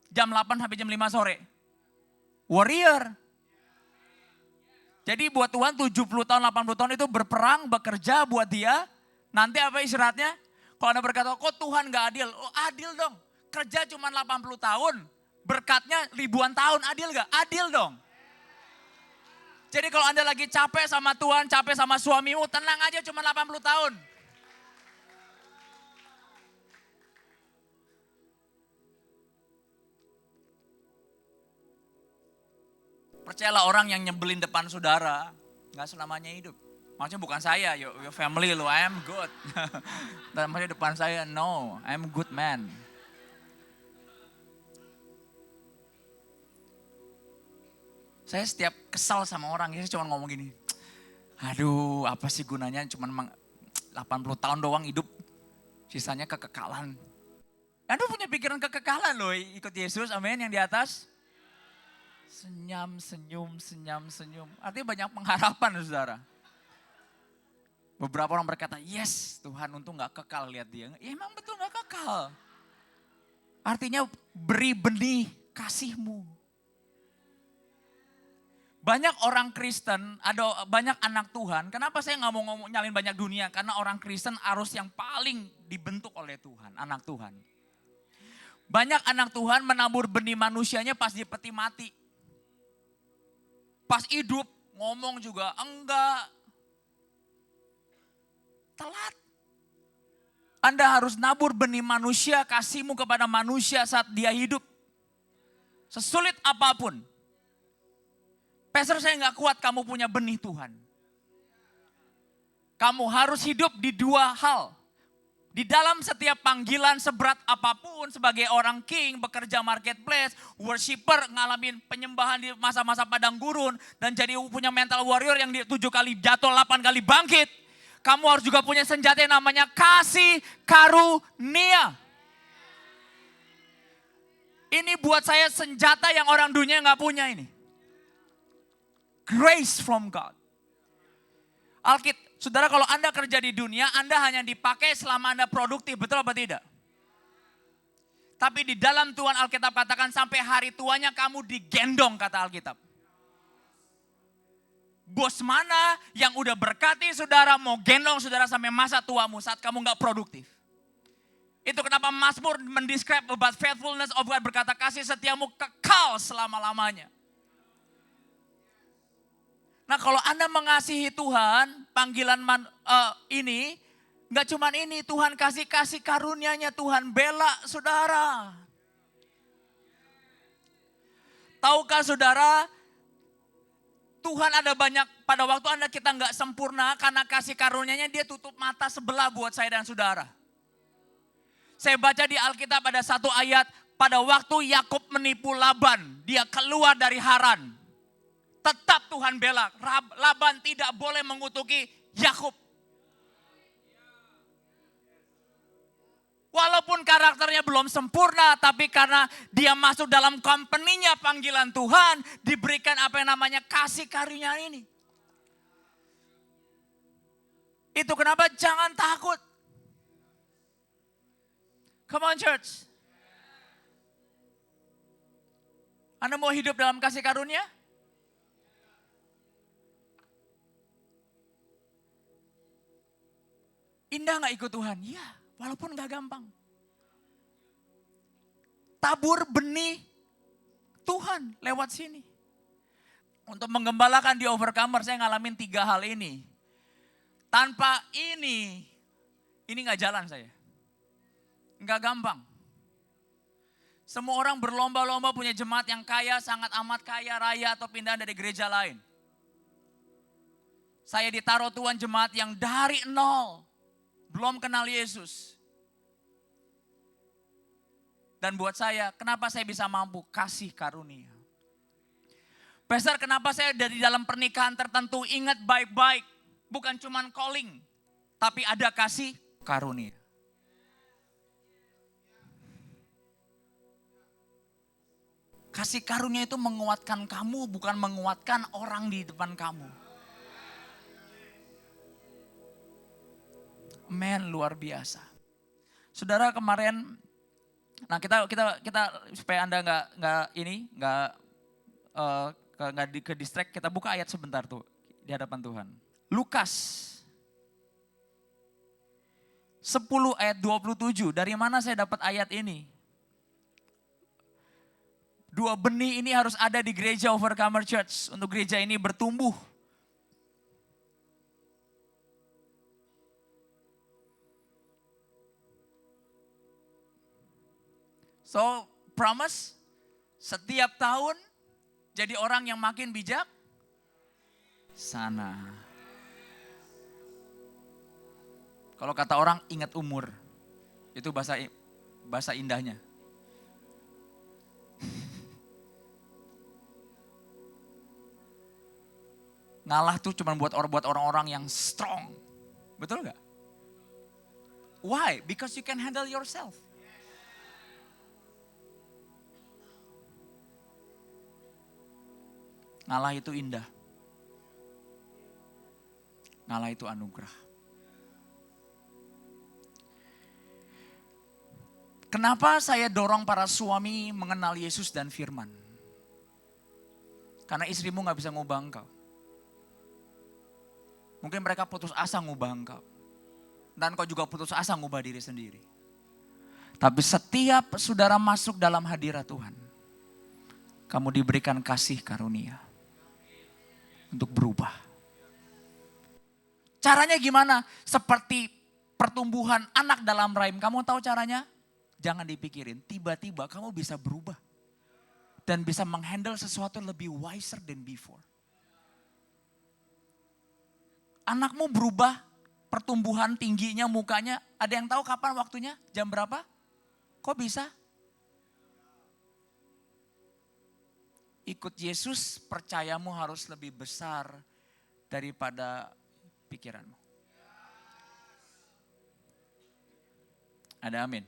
Jam 8 sampai jam 5 sore. Warrior. Jadi buat Tuhan 70 tahun, 80 tahun itu berperang, bekerja buat dia. Nanti apa istirahatnya? Kalau Anda berkata, kok Tuhan gak adil? Oh adil dong. Kerja cuma 80 tahun, berkatnya ribuan tahun, adil gak? Adil dong. Jadi kalau Anda lagi capek sama Tuhan, capek sama suamimu, tenang aja cuma 80 tahun. Percayalah orang yang nyebelin depan saudara, gak selamanya hidup. Maksudnya bukan saya, your family lo, I am good. Dan maksudnya depan saya, no, I am good man. Saya setiap kesal sama orang, saya cuma ngomong gini, aduh apa sih gunanya cuma 80 tahun doang hidup, sisanya kekekalan. Anda punya pikiran kekekalan loh ikut Yesus, amin, yang di atas. Senyum, senyum, senyum, senyum. Artinya banyak pengharapan saudara. Beberapa orang berkata, yes Tuhan untung gak kekal lihat dia. Ya emang betul gak kekal. Artinya beri benih kasihmu. Banyak orang Kristen, ada banyak anak Tuhan. Kenapa saya nggak mau ngomong nyalin banyak dunia? Karena orang Kristen harus yang paling dibentuk oleh Tuhan, anak Tuhan. Banyak anak Tuhan menabur benih manusianya pas di peti mati. Pas hidup ngomong juga enggak. Telat. Anda harus nabur benih manusia, kasihmu kepada manusia saat dia hidup. Sesulit apapun. Pastor saya nggak kuat kamu punya benih Tuhan. Kamu harus hidup di dua hal. Di dalam setiap panggilan seberat apapun sebagai orang king, bekerja marketplace, worshiper, ngalamin penyembahan di masa-masa padang gurun. Dan jadi punya mental warrior yang 7 kali jatuh, 8 kali bangkit. Kamu harus juga punya senjata yang namanya kasih karunia. Ini buat saya senjata yang orang dunia nggak punya ini. Grace from God. Saudara kalau Anda kerja di dunia, Anda hanya dipakai selama Anda produktif, betul apa tidak? Tapi di dalam Tuhan Alkitab katakan sampai hari tuanya kamu digendong kata Alkitab. Bos mana yang udah berkati saudara mau gendong saudara sampai masa tuamu saat kamu gak produktif. Itu kenapa Mazmur mendescribe about faithfulness of God, berkata kasih setiamu kekal selama-lamanya. Nah kalau Anda mengasihi Tuhan, panggilan ini, gak cuman ini, Tuhan kasih karunia-Nya, Tuhan bela saudara. Tahukah saudara, Tuhan ada banyak, pada waktu kita gak sempurna, karena kasih karunia-Nya dia tutup mata sebelah buat saya dan saudara. Saya baca di Alkitab ada satu ayat, pada waktu Yakub menipu Laban, dia keluar dari Haran. Tetap Tuhan bela. Laban tidak boleh mengutuki Yakub. Walaupun karakternya belum sempurna, tapi karena dia masuk dalam company-nya panggilan Tuhan, diberikan apa yang namanya kasih karunia ini. Itu kenapa jangan takut. Come on church. Anda mau hidup dalam kasih karunia? Indah gak ikut Tuhan? Ya, walaupun gak gampang. Tabur benih Tuhan lewat sini. Untuk menggembalakan di Overcomer, saya ngalamin 3 hal ini. Tanpa ini gak jalan saya. Gak gampang. Semua orang berlomba-lomba punya jemaat yang kaya, sangat amat kaya raya atau pindah dari gereja lain. Saya ditaruh Tuhan jemaat yang dari nol. Belum kenal Yesus. Dan buat saya, kenapa saya bisa mampu? Kasih karunia. Pastor, kenapa saya dari dalam pernikahan tertentu ingat baik-baik. Bukan cuman calling, tapi ada kasih karunia. Kasih karunia itu menguatkan kamu, bukan menguatkan orang di depan kamu. Men, luar biasa. Saudara kemarin, nah kita supaya Anda nggak ke distract, kita buka ayat sebentar tuh di hadapan Tuhan. Lukas 10 ayat 27, dari mana saya dapat ayat ini? Dua benih ini harus ada di gereja Overcomer Church, untuk gereja ini bertumbuh. So, promise, setiap tahun jadi orang yang makin bijak sana. Kalau kata orang ingat umur, itu bahasa indahnya. Ngalah tuh cuma buat orang-orang yang strong, betul gak? Why? Because you can handle yourself. Ngalah itu indah. Ngalah itu anugerah. Kenapa saya dorong para suami mengenal Yesus dan firman? Karena istrimu gak bisa ngubah engkau. Mungkin mereka putus asa ngubah engkau. Dan kau juga putus asa ngubah diri sendiri. Tapi setiap saudara masuk dalam hadirat Tuhan, kamu diberikan kasih karunia untuk berubah. Caranya gimana? Seperti pertumbuhan anak dalam rahim. Kamu tahu caranya? Jangan dipikirin. Tiba-tiba kamu bisa berubah. Dan bisa menghandle sesuatu lebih wiser than before. Anakmu berubah, pertumbuhan tingginya, mukanya. Ada yang tahu kapan waktunya? Jam berapa? Kok bisa? Ikut Yesus, percayamu harus lebih besar daripada pikiranmu. Ada amin.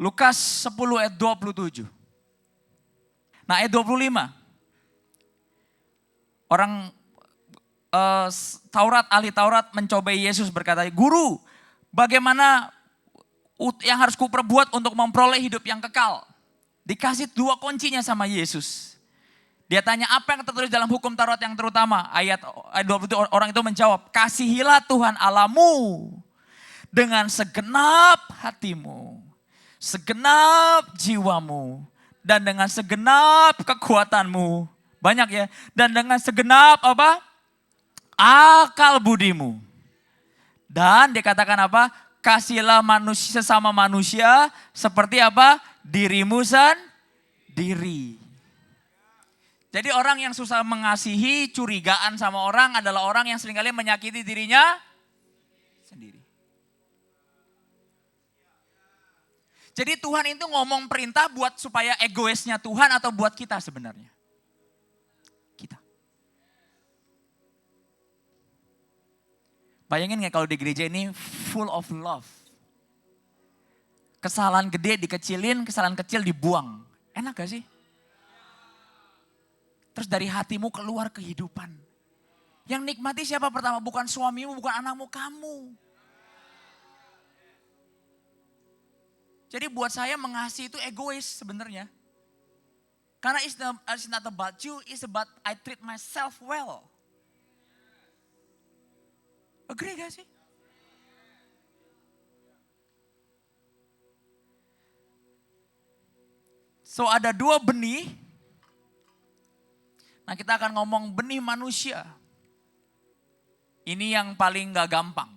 Lukas 10 ayat 27. Nah ayat 25. Orang ahli Taurat mencobai Yesus berkata, Guru, bagaimana yang harus kuperbuat untuk memperoleh hidup yang kekal? Dikasih dua kuncinya sama Yesus. Dia tanya apa yang tertulis dalam hukum Taurat yang terutama? Ayat 27 orang itu menjawab, kasihilah Tuhan Allahmu dengan segenap hatimu, segenap jiwamu, dan dengan segenap kekuatanmu. Banyak ya. Dan dengan segenap apa? Akal budimu. Dan dikatakan apa? Kasihlah manusia sesama manusia seperti apa? Dirimu sendiri. Jadi orang yang susah mengasihi, curigaan sama orang adalah orang yang seringkali menyakiti dirinya sendiri. Jadi Tuhan itu ngomong perintah buat supaya egoisnya Tuhan atau buat kita sebenarnya? Kita. Bayangin gak kalau di gereja ini full of love. Kesalahan gede dikecilin, kesalahan kecil dibuang. Enak gak sih? Terus dari hatimu keluar kehidupan. Yang nikmati siapa pertama? Bukan suamimu, bukan anakmu, kamu. Jadi buat saya mengasihi itu egois sebenarnya. Karena it's not about you, it's about I treat myself well. Agree gak sih? So ada dua benih. Nah kita akan ngomong benih manusia. Ini yang paling gak gampang.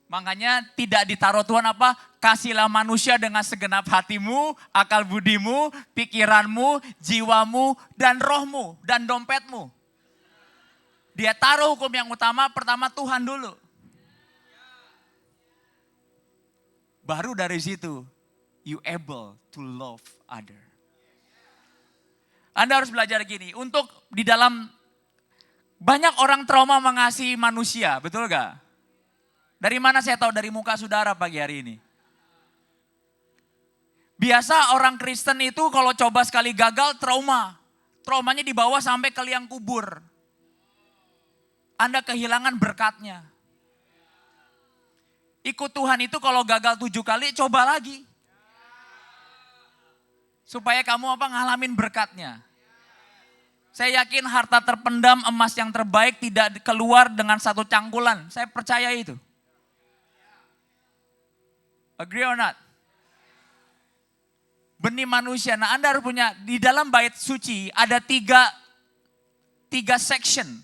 Makanya tidak ditaruh Tuhan apa? Kasihlah manusia dengan segenap hatimu, akal budimu, pikiranmu, jiwamu, dan rohmu, dan dompetmu. Dia taruh hukum yang utama, pertama Tuhan dulu. Baru dari situ, you able to love other. Anda harus belajar gini, untuk di dalam banyak orang trauma mengasihi manusia, betul gak? Dari mana saya tahu? Dari muka saudara pagi hari ini. Biasa orang Kristen itu kalau coba sekali gagal trauma. Traumanya dibawa sampai ke liang kubur. Anda kehilangan berkatnya. Ikut Tuhan itu kalau gagal 7 kali coba lagi. Supaya kamu ngalamin berkatnya. Saya yakin harta terpendam, emas yang terbaik tidak keluar dengan satu cangkulan. Saya percaya itu. Agree or not? Benih manusia. Nah, Anda harus punya, di dalam bait suci ada tiga section.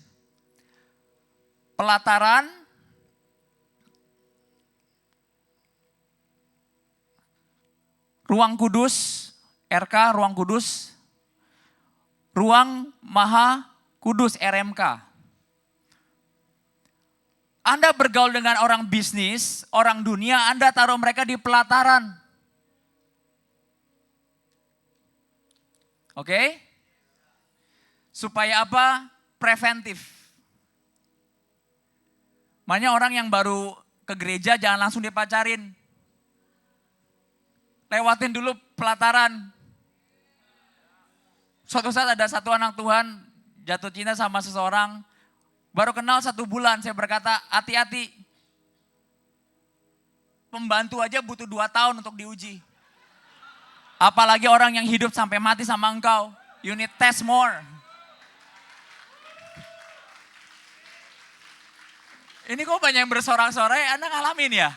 Pelataran, ruang kudus, RK, ruang kudus, ruang maha kudus, RMK. Anda bergaul dengan orang bisnis, orang dunia, Anda taruh mereka di pelataran. Oke? Supaya apa? Preventif. Makanya orang yang baru ke gereja jangan langsung dipacarin. Lewatin dulu pelataran. Suatu saat ada satu anak Tuhan jatuh cinta sama seseorang. Baru kenal 1 bulan, saya berkata, hati-hati. Pembantu aja butuh 2 tahun untuk diuji. Apalagi orang yang hidup sampai mati sama engkau. You need test more. Ini kok banyak yang bersorak-sorai, Anda ngalamin ya?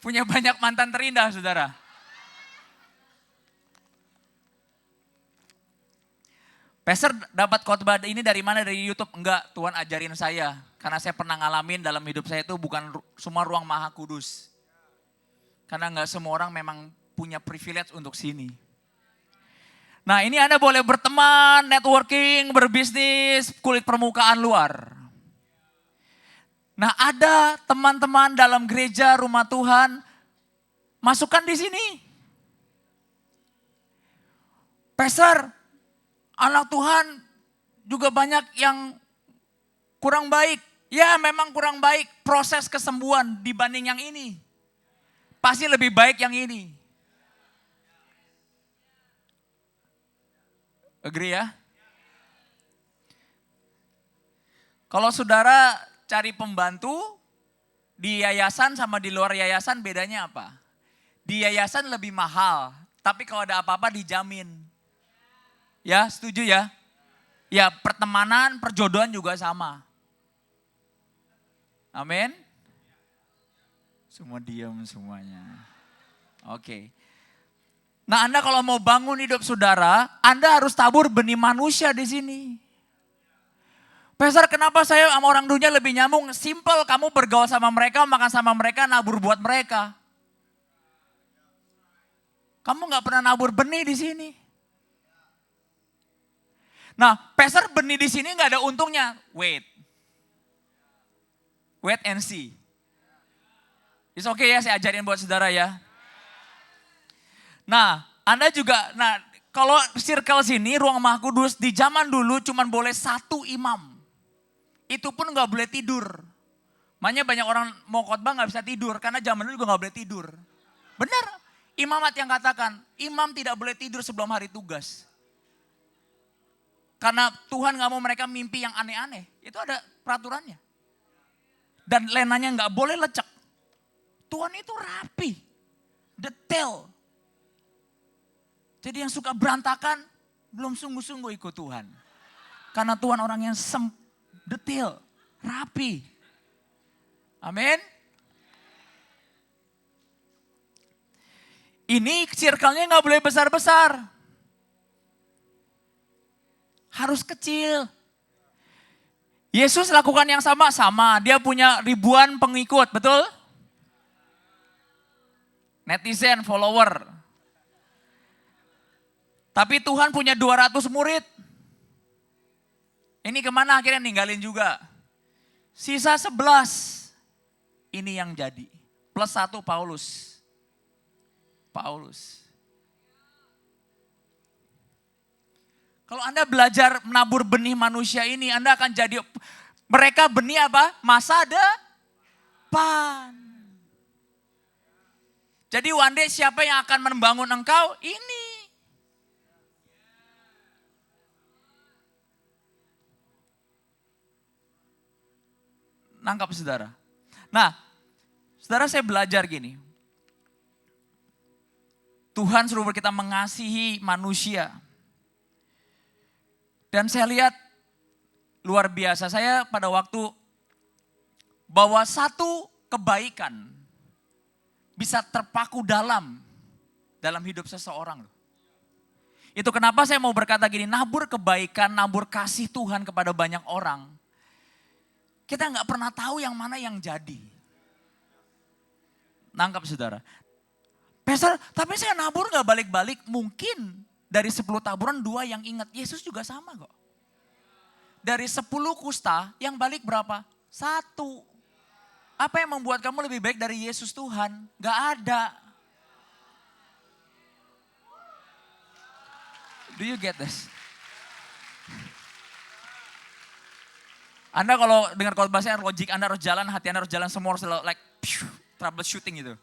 Punya banyak mantan terindah, saudara. Pastor dapat khotbah ini dari mana? Dari YouTube? Enggak, Tuhan ajarin saya. Karena saya pernah ngalamin dalam hidup saya itu bukan semua ruang maha kudus. Karena enggak semua orang memang punya privilege untuk sini. Nah, ini Anda boleh berteman, networking, berbisnis, kulit permukaan luar. Nah, ada teman-teman dalam gereja rumah Tuhan, masukkan di sini. Pastor, anak Tuhan juga banyak yang kurang baik. Ya, memang kurang baik proses kesembuhan dibanding yang ini. Pasti lebih baik yang ini. Agree ya? Kalau saudara cari pembantu di yayasan sama di luar yayasan bedanya apa? Di yayasan lebih mahal, tapi kalau ada apa-apa dijamin. Ya, setuju ya? Ya, pertemanan, perjodohan juga sama. Amin. Semua diam semuanya. Oke. Nah, Anda kalau mau bangun hidup saudara, Anda harus tabur benih manusia di sini. Pastor, kenapa saya sama orang dunia lebih nyambung? Simple, kamu bergaul sama mereka, makan sama mereka, nabur buat mereka. Kamu gak pernah nabur benih di sini. Nah, pastor benih di sini gak ada untungnya. Wait and see. It's okay ya, saya ajarin buat saudara ya. Nah, Anda juga, kalau circle sini, ruang maha kudus, di zaman dulu cuma boleh 1 imam. Itu pun gak boleh tidur. Makanya banyak orang mau khotbah gak bisa tidur, karena zaman dulu juga gak boleh tidur. Benar, imamat yang katakan, imam tidak boleh tidur sebelum hari tugas. Karena Tuhan gak mau mereka mimpi yang aneh-aneh. Itu ada peraturannya. Dan lenanya gak boleh lecek. Tuhan itu rapi, detail. Jadi yang suka berantakan, belum sungguh-sungguh ikut Tuhan. Karena Tuhan orang yang detail, rapi. Amin. Ini circle-nya gak boleh besar-besar. Harus kecil. Yesus lakukan yang sama. Dia punya ribuan pengikut, betul? Netizen, follower. Tapi Tuhan punya 200 murid. Ini kemana akhirnya ninggalin juga. Sisa 11. Ini yang jadi. Plus 1 Paulus. Kalau Anda belajar menabur benih manusia ini, Anda akan jadi, mereka benih apa? Masa depan. Jadi one day siapa yang akan membangun engkau? Ini. Nangkap saudara. Nah, saudara saya belajar gini. Tuhan suruh kita mengasihi manusia. Dan saya lihat luar biasa. Saya pada waktu bahwa satu kebaikan bisa terpaku dalam hidup seseorang. Itu kenapa saya mau berkata gini, nabur kebaikan, nabur kasih Tuhan kepada banyak orang. Kita nggak pernah tahu yang mana yang jadi. Nangkap saudara. Pastor, tapi saya nabur gak balik-balik. Mungkin dari 10 taburan 2 yang ingat. Yesus juga sama kok. Dari 10 kusta yang balik berapa? 1. Apa yang membuat kamu lebih baik dari Yesus Tuhan? Gak ada. Do you get this? Anda kalau dengar khotbah saya, logik Anda harus jalan, hati Anda harus jalan, semua harus like troubleshooting gitu.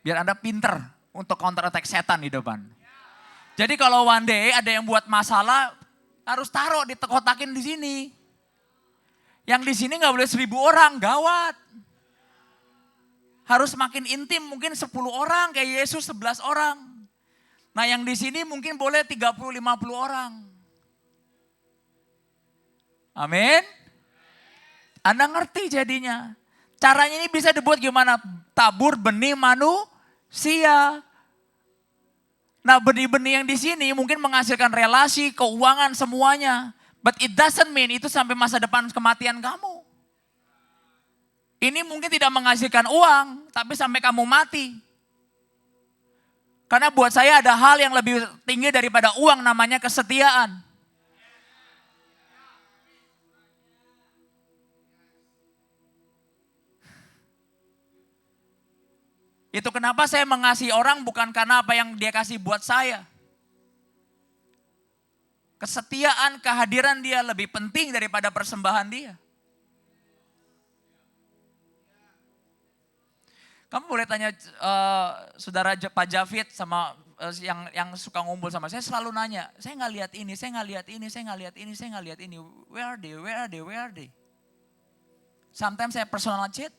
Biar Anda pinter untuk counter attack setan di depan. Jadi kalau one day ada yang buat masalah, harus taruh kotakin di sini. Yang di sini nggak boleh 1000 orang, gawat. Harus makin intim, mungkin 10 orang, kayak Yesus 11 orang. Nah yang di sini mungkin boleh 30-50 orang. Amin. Anda ngerti jadinya. Caranya ini bisa dibuat gimana? Tabur benih manusia. Nah benih-benih yang di sini mungkin menghasilkan relasi, keuangan, semuanya. But it doesn't mean itu sampai masa depan kematian kamu. Ini mungkin tidak menghasilkan uang, tapi sampai kamu mati. Karena buat saya ada hal yang lebih tinggi daripada uang, namanya kesetiaan. Itu kenapa saya mengasihi orang bukan karena apa yang dia kasih buat saya. Kesetiaan, kehadiran dia lebih penting daripada persembahan dia. Kamu boleh tanya saudara Pak Javid sama yang suka ngumpul sama saya, selalu nanya, saya nggak lihat ini, saya nggak lihat ini, saya nggak lihat ini, saya nggak lihat ini. Where are they? Where are they? Where are they? Sometimes saya personal chat.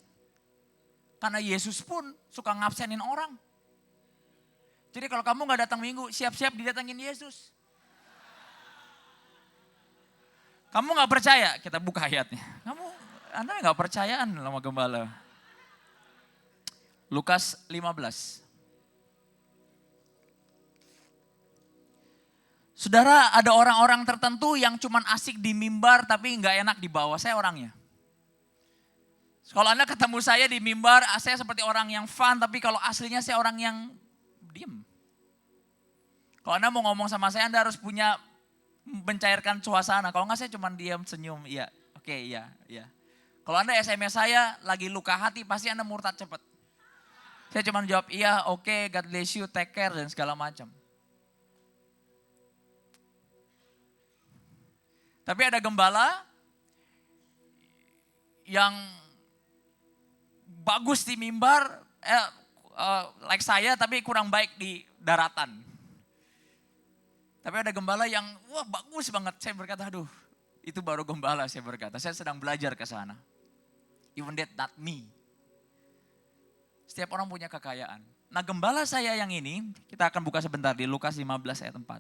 Karena Yesus pun suka ngabsenin orang. Jadi kalau kamu gak datang minggu, siap-siap didatangin Yesus. Kamu gak percaya? Kita buka ayatnya. Anda gak percayaan sama gembala. Lukas 15. Saudara, ada orang-orang tertentu yang cuman asik di mimbar tapi gak enak di bawah. Saya orangnya. Kalau Anda ketemu saya di mimbar, saya seperti orang yang fun, tapi kalau aslinya saya orang yang diem. Kalau Anda mau ngomong sama saya, Anda harus punya mencairkan suasana. Kalau enggak saya cuma diam, senyum, iya, oke, iya. Kalau Anda SMS saya lagi luka hati, pasti Anda murtad cepat. Saya cuma jawab, iya, oke, God bless you, take care, dan segala macam. Tapi ada gembala yang bagus di mimbar, like saya tapi kurang baik di daratan. Tapi ada gembala yang wah bagus banget. Saya berkata, aduh itu baru gembala, saya berkata. Saya sedang belajar ke sana. Even that not me. Setiap orang punya kekayaan. Nah gembala saya yang ini, kita akan buka sebentar di Lukas 15 ayat 4.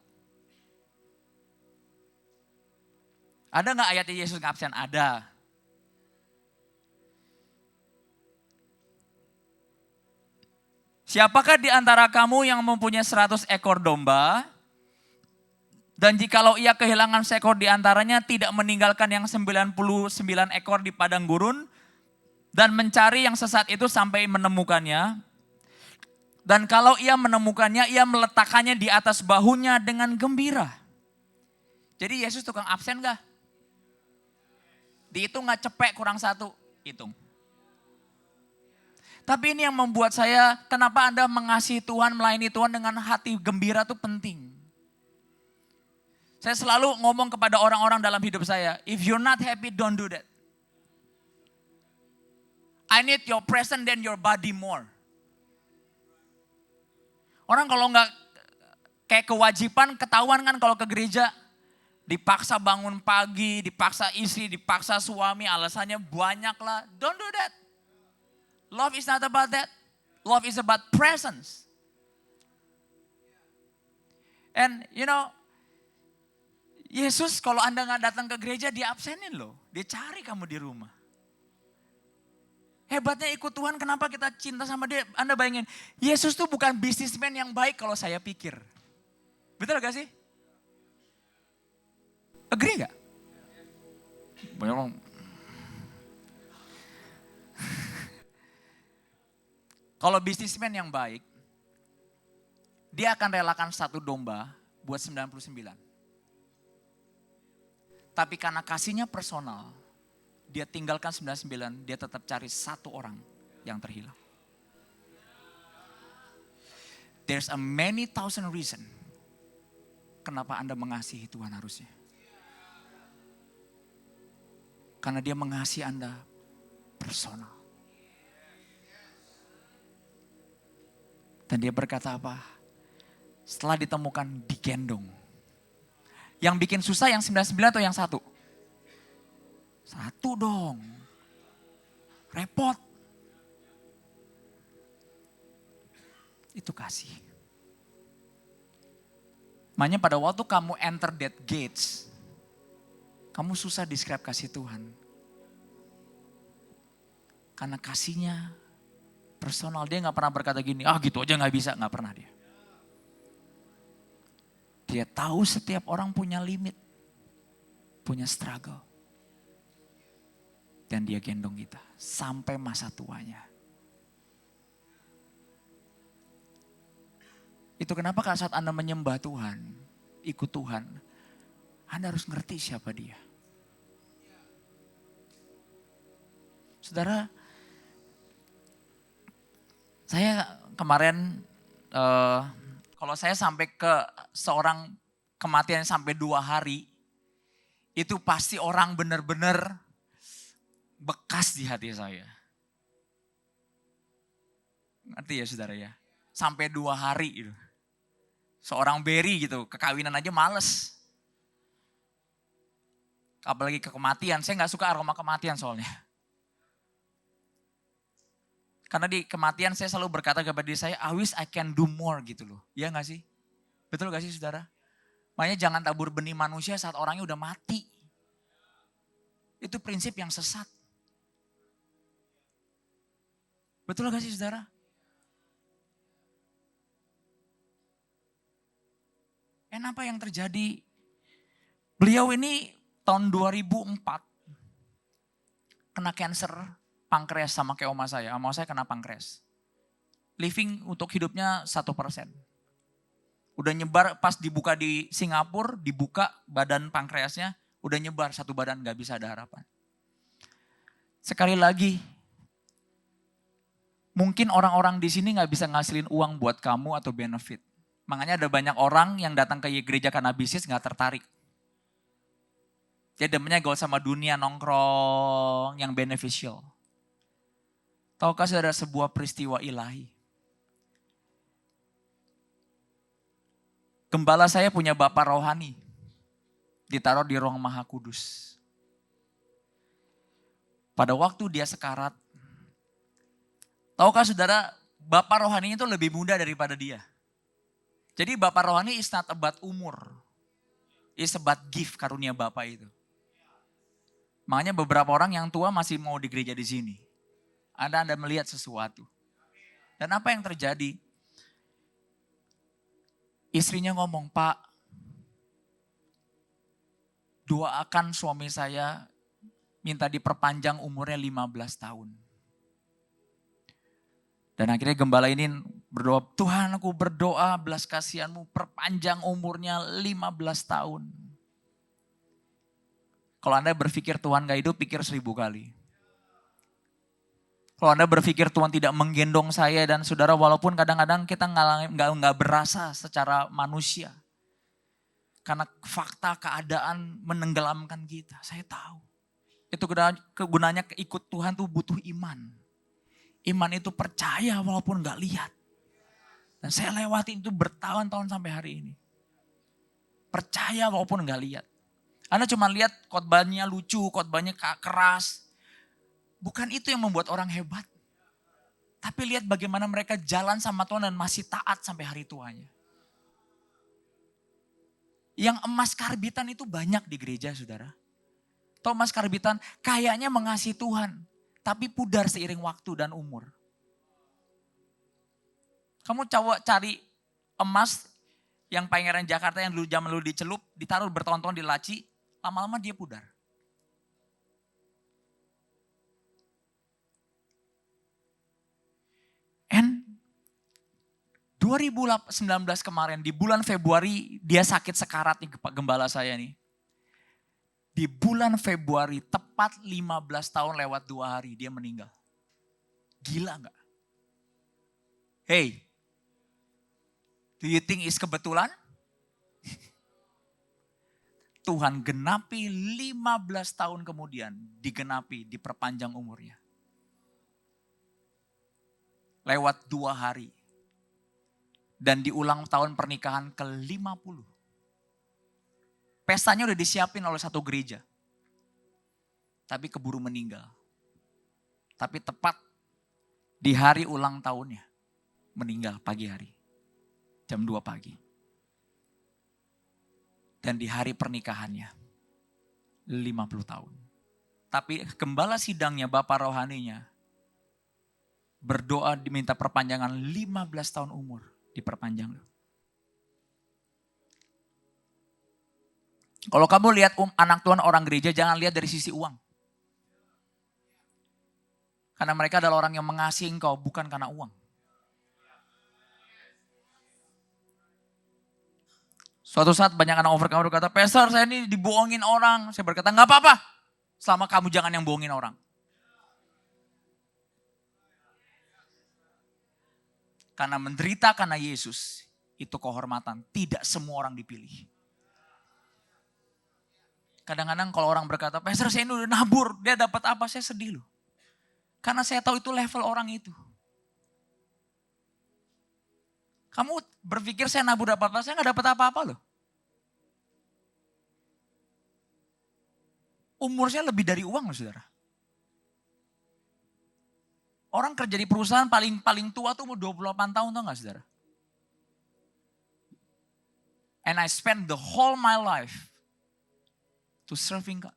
Ada gak ayatnya Yesus ngabsen? Ada. Siapakah di antara kamu yang mempunyai 100 ekor domba, dan jikalau ia kehilangan seekor di antaranya, tidak meninggalkan yang 99 ekor di padang gurun, dan mencari yang sesat itu sampai menemukannya. Dan kalau ia menemukannya, ia meletakkannya di atas bahunya dengan gembira. Jadi Yesus tukang absen gak? Dihitung gak cepek kurang 1? Hitung. Tapi ini yang membuat saya, kenapa Anda mengasihi Tuhan, melayani Tuhan dengan hati gembira itu penting. Saya selalu ngomong kepada orang-orang dalam hidup saya, if you're not happy, don't do that. I need your presence than your body more. Orang kalau nggak kayak kewajiban, ketahuan kan kalau ke gereja, dipaksa bangun pagi, dipaksa istri, dipaksa suami, alasannya banyak lah. Don't do that. Love is not about that. Love is about presence. And you know, Yesus kalau Anda nggak datang ke gereja, dia absenin loh. Dia cari kamu di rumah. Hebatnya ikut Tuhan, kenapa kita cinta sama dia? Anda bayangin, Yesus tuh bukan bisnismen yang baik kalau saya pikir. Betul gak sih? Agree gak? Banyak orang. Kalau bisnismen yang baik, dia akan relakan satu domba buat 99. Tapi karena kasihnya personal, dia tinggalkan 99, dia tetap cari satu orang yang terhilang. There's a many thousand reason kenapa Anda mengasihi Tuhan harusnya. Karena dia mengasihi Anda personal. Dan dia berkata apa? Setelah ditemukan, digendong. Yang bikin susah yang 99 atau yang satu? Satu dong. Repot. Itu kasih. Makanya pada waktu kamu enter that gates, kamu susah describe kasih Tuhan. Karena kasihnya personal. Dia gak pernah berkata gini, gitu aja gak bisa. Gak pernah dia. Dia tahu setiap orang punya limit. Punya struggle. Dan dia gendong kita sampai masa tuanya. Itu kenapa saat Anda menyembah Tuhan, ikut Tuhan, Anda harus ngerti siapa dia. Saudara, saya kemarin, kalau saya sampai ke seorang kematian sampai 2 hari, itu pasti orang benar-benar bekas di hati saya. Ngerti ya saudara ya? Sampai 2 hari gitu. Seorang Berry gitu, kekawinan aja males. Apalagi ke kematian, saya gak suka aroma kematian soalnya. Karena di kematian saya selalu berkata kepada diri saya, I wish I can do more gitu loh. Iya gak sih? Betul gak sih saudara? Makanya jangan tabur benih manusia saat orangnya udah mati. Itu prinsip yang sesat. Betul gak sih saudara? Apa yang terjadi? Beliau ini tahun 2004 kena cancer pankreas sama kayak oma saya. Oma saya kena pankreas. Living untuk hidupnya 1%. Udah nyebar pas dibuka di Singapura, dibuka badan pankreasnya, udah nyebar satu badan, gak bisa ada harapan. Sekali lagi, mungkin orang-orang di sini gak bisa ngasilin uang buat kamu atau benefit. Makanya ada banyak orang yang datang ke gereja karena bisnis gak tertarik. Dia demennya gaul sama dunia, nongkrong yang beneficial. Tahukah saudara sebuah peristiwa ilahi? Gembala saya punya bapak rohani. Ditaruh di ruang maha kudus. Pada waktu dia sekarat. Tahukah saudara, bapak rohani itu lebih muda daripada dia. Jadi bapak rohani is not about umur. It's about gift karunia bapak itu. Makanya beberapa orang yang tua masih mau di gereja di sini. Anda melihat sesuatu. Dan apa yang terjadi? Istrinya ngomong, Pak, doakan suami saya minta diperpanjang umurnya 15 tahun. Dan akhirnya gembala ini berdoa, Tuhan aku berdoa belas kasihanmu perpanjang umurnya 15 tahun. Kalau Anda berpikir Tuhan gak hidup, pikir 1000 kali. Kalau Anda berpikir Tuhan tidak menggendong saya dan saudara, walaupun kadang-kadang kita nggak berasa secara manusia. Karena fakta keadaan menenggelamkan kita, saya tahu. Itu gunanya ikut Tuhan tuh butuh iman. Iman itu percaya walaupun gak lihat. Dan saya lewatin itu bertahun-tahun sampai hari ini. Percaya walaupun gak lihat. Anda cuma lihat khotbahnya lucu, khotbahnya keras. Bukan itu yang membuat orang hebat. Tapi lihat bagaimana mereka jalan sama Tuhan dan masih taat sampai hari tuanya. Yang emas karbitan itu banyak di gereja, saudara. Tahu emas karbitan kayaknya mengasihi Tuhan, tapi pudar seiring waktu dan umur. Kamu coba cari emas yang Pangeran Jakarta yang dulu zaman dulu dicelup, ditaruh bertahun-tahun di laci, lama-lama dia pudar. And 2019 kemarin, di bulan Februari, dia sakit sekarat nih Pak Gembala saya nih. Di bulan Februari, tepat 15 tahun lewat 2 hari, dia meninggal. Gila gak? Hey, do you think is kebetulan? Tuhan genapi 15 tahun kemudian, digenapi, diperpanjang umurnya. Lewat 2 hari. Dan di ulang tahun pernikahan ke-50. Pestanya udah disiapin oleh satu gereja. Tapi keburu meninggal. Tapi tepat di hari ulang tahunnya. Meninggal pagi hari. Jam 2 pagi. Dan di hari pernikahannya. 50 tahun. Tapi gembala sidangnya, bapak rohaninya. Berdoa diminta perpanjangan 15 tahun umur. Diperpanjang. Kalau kamu lihat anak Tuhan orang gereja, jangan lihat dari sisi uang. Karena mereka adalah orang yang mengasihi engkau, bukan karena uang. Suatu saat banyak anak overcomer berkata, Pastor saya ini dibohongin orang. Saya berkata, gak apa-apa. Selama kamu jangan yang bohongin orang. Karena menderita karena Yesus, itu kehormatan. Tidak semua orang dipilih. Kadang-kadang kalau orang berkata, Pastor saya ini udah nabur, dia dapat apa? Saya sedih loh. Karena saya tahu itu level orang itu. Kamu berpikir saya nabur dapat apa? Saya gak dapat apa-apa loh. Umur saya lebih dari uang loh saudara. Orang kerja di perusahaan paling tua tuh umur 28 tahun tau gak saudara? And I spend the whole my life to serving God.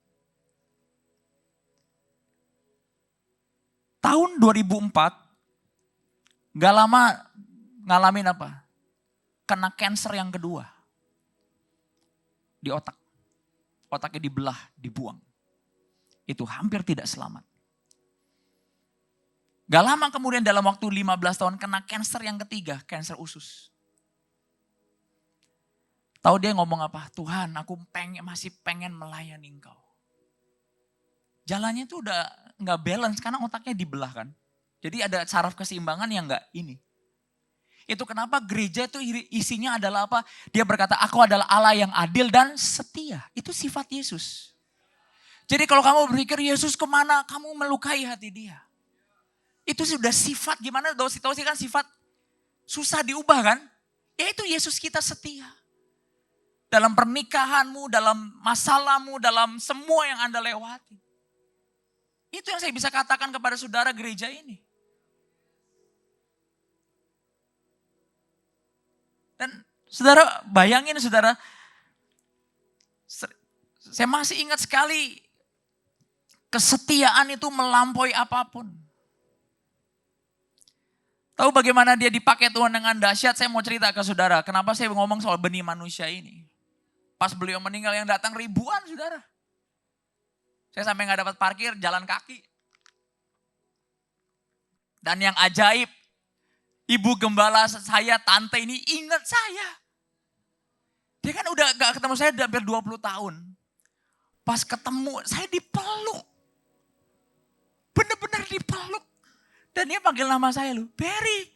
Tahun 2004, gak lama ngalamin apa? Kena cancer yang kedua. Di otak. Otaknya dibelah, dibuang. Itu hampir tidak selamat. Gak lama kemudian dalam waktu 15 tahun kena cancer yang ketiga, cancer usus. Tahu dia ngomong apa? Tuhan aku masih pengen melayani engkau. Jalannya itu udah gak balance karena otaknya dibelah kan. Jadi ada saraf keseimbangan yang gak ini. Itu kenapa gereja itu isinya adalah apa? Dia berkata aku adalah Allah yang adil dan setia. Itu sifat Yesus. Jadi kalau kamu berpikir Yesus kemana? Kamu melukai hati dia. Itu sudah sifat, gimana dosi kan sifat susah diubah kan? Ya itu Yesus kita setia. Dalam pernikahanmu, dalam masalahmu, dalam semua yang Anda lewati. Itu yang saya bisa katakan kepada saudara gereja ini. Dan saudara bayangin saudara, saya masih ingat sekali kesetiaan itu melampaui apapun. Tahu bagaimana dia dipakai Tuhan dengan dahsyat? Saya mau cerita ke saudara. Kenapa saya ngomong soal benih manusia ini? Pas beliau meninggal yang datang ribuan saudara. Saya sampai gak dapat parkir, jalan kaki. Dan yang ajaib, ibu gembala saya, tante ini ingat saya. Dia kan udah gak ketemu saya hampir 20 tahun. Pas ketemu, saya dipeluk. Bener-bener dipeluk. Dan dia panggil nama saya loh, Perry,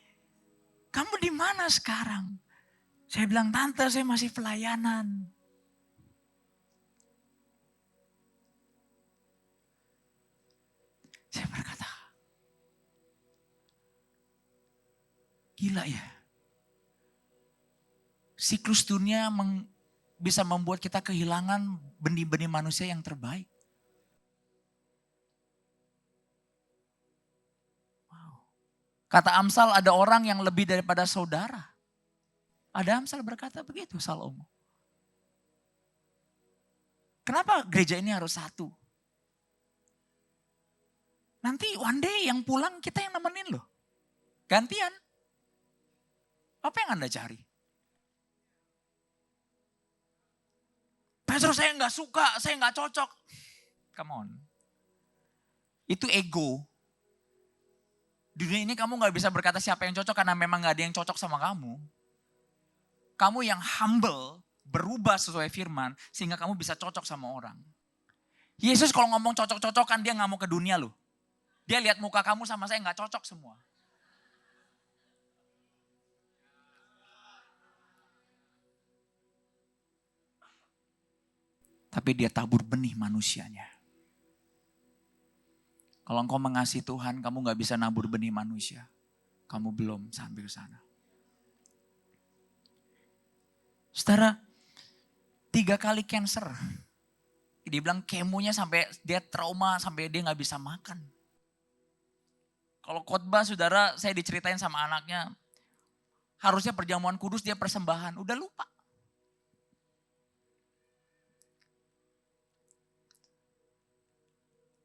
kamu di mana sekarang? Saya bilang, tante saya masih pelayanan. Saya berkata, gila ya. Siklus dunia bisa membuat kita kehilangan benih-benih manusia yang terbaik. Kata Amsal ada orang yang lebih daripada saudara. Ada Amsal berkata begitu Salomo. Kenapa gereja ini harus satu? Nanti one day yang pulang kita yang nemenin loh. Gantian. Apa yang Anda cari? Pastor saya nggak suka, saya nggak cocok. Come on. Itu ego. Di dunia ini kamu nggak bisa berkata siapa yang cocok karena memang nggak ada yang cocok sama kamu. Kamu yang humble, berubah sesuai firman sehingga kamu bisa cocok sama orang. Yesus kalau ngomong cocok-cocokan dia nggak mau ke dunia loh. Dia lihat muka kamu sama saya nggak cocok semua. Tapi dia tabur benih manusianya. Kalau engkau mengasihi Tuhan, kamu gak bisa nabur benih manusia. Kamu belum sampai ke sana. Saudara, 3 kali cancer. Dia bilang kemonya sampai dia trauma, sampai dia gak bisa makan. Kalau khotbah saudara, saya diceritain sama anaknya. Harusnya perjamuan kudus dia persembahan, udah lupa.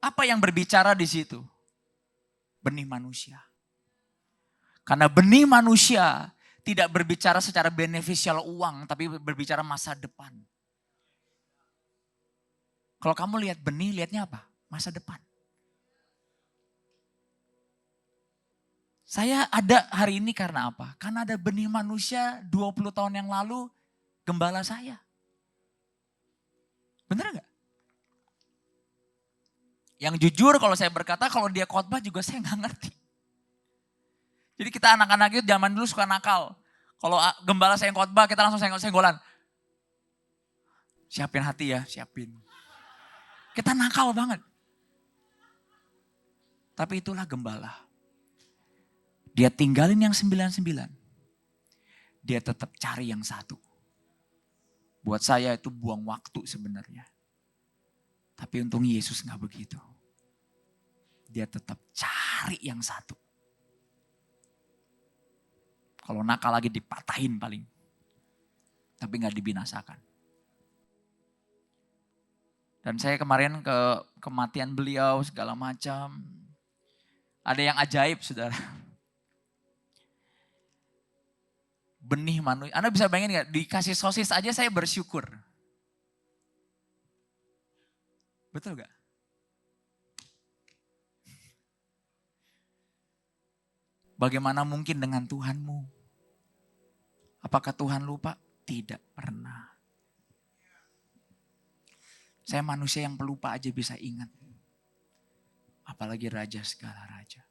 Apa yang berbicara di situ? Benih manusia. Karena benih manusia tidak berbicara secara beneficial uang, tapi berbicara masa depan. Kalau kamu lihat benih, lihatnya apa? Masa depan. Saya ada hari ini karena apa? Karena ada benih manusia 20 tahun yang lalu, gembala saya. Bener gak? Yang jujur kalau saya berkata, kalau dia khotbah juga saya nggak ngerti. Jadi kita anak-anak itu zaman dulu suka nakal. Kalau gembala saya yang khotbah, kita langsung senggol-senggolan. Siapin hati ya, siapin. Kita nakal banget. Tapi itulah gembala. Dia tinggalin yang 99. Dia tetap cari yang satu. Buat saya itu buang waktu sebenarnya. Tapi untung Yesus gak begitu. Dia tetap cari yang satu. Kalau nakal lagi dipatahin paling. Tapi gak dibinasakan. Dan saya kemarin ke kematian beliau segala macam. Ada yang ajaib saudara. Benih manusia. Anda bisa bayangin gak? Dikasih sosis aja saya bersyukur. Betul gak? Bagaimana mungkin dengan Tuhanmu? Apakah Tuhan lupa? Tidak pernah. Saya manusia yang pelupa aja bisa ingat. Apalagi raja segala raja.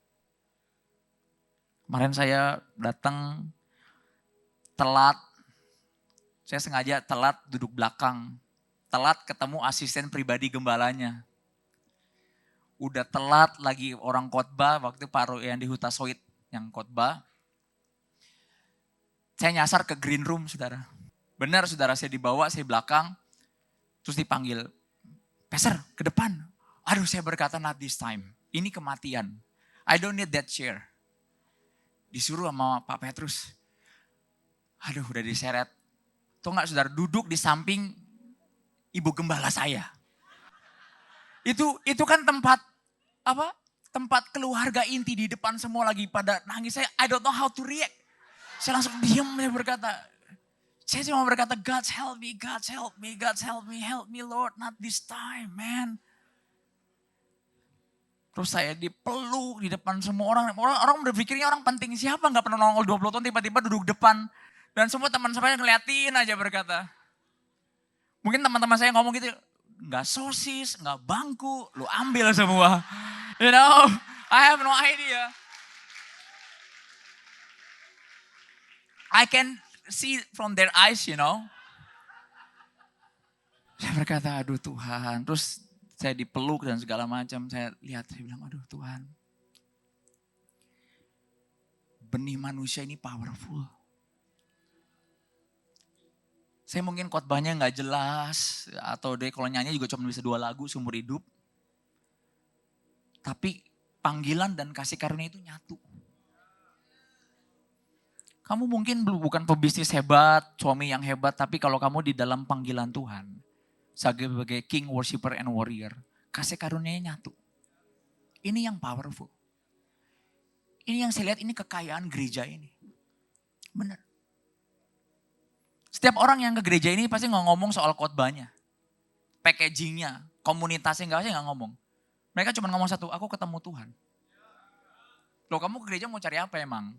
Kemarin saya datang telat. Saya sengaja telat duduk belakang. Telat ketemu asisten pribadi gembalanya. Udah telat lagi orang khotbah waktu Pak Yandi Hutasoit yang khotbah. Saya nyasar ke green room saudara. Benar saudara, saya dibawa, saya belakang. Terus dipanggil, Pastor ke depan. Aduh saya berkata not this time. Ini kematian. I don't need that chair. Disuruh sama Pak Petrus. Aduh udah diseret. Tuh gak saudara, duduk di samping ibu gembala saya. Itu kan tempat apa? Tempat keluarga inti, di depan semua lagi pada nangis. Saya I don't know how to react. Saya langsung diam dan berkata, saya cuma berkata, God's help me, God's help me, God's help me Lord, not this time man. Terus saya dipeluk di depan semua orang. Orang berpikirnya orang penting siapa, gak pernah nongol 20 tahun tiba-tiba duduk depan. Dan semua teman saya ngeliatin aja berkata. Mungkin teman-teman saya ngomong gitu, gak sosis, gak bangku, lu ambil semua. You know, I have no idea. I can see from their eyes, you know. Saya berkata, aduh Tuhan. Terus saya dipeluk dan segala macam. Saya lihat, saya bilang, aduh Tuhan. Benih manusia ini powerful. Saya mungkin khotbahnya gak jelas. Atau deh kalau nyanyi juga cuma bisa 2 lagu seumur hidup. Tapi panggilan dan kasih karunia itu nyatu. Kamu mungkin bukan pebisnis hebat, suami yang hebat, tapi kalau kamu di dalam panggilan Tuhan, sebagai king, worshiper, and warrior. Kasih karunia-Nya nyatu. Ini yang powerful. Ini yang saya lihat, ini kekayaan gereja ini. Benar. Setiap orang yang ke gereja ini pasti nggak ngomong soal khotbahnya, packagingnya, komunitasnya nggak ngomong. Mereka cuma ngomong satu, aku ketemu Tuhan. Loh, kamu ke gereja mau cari apa emang?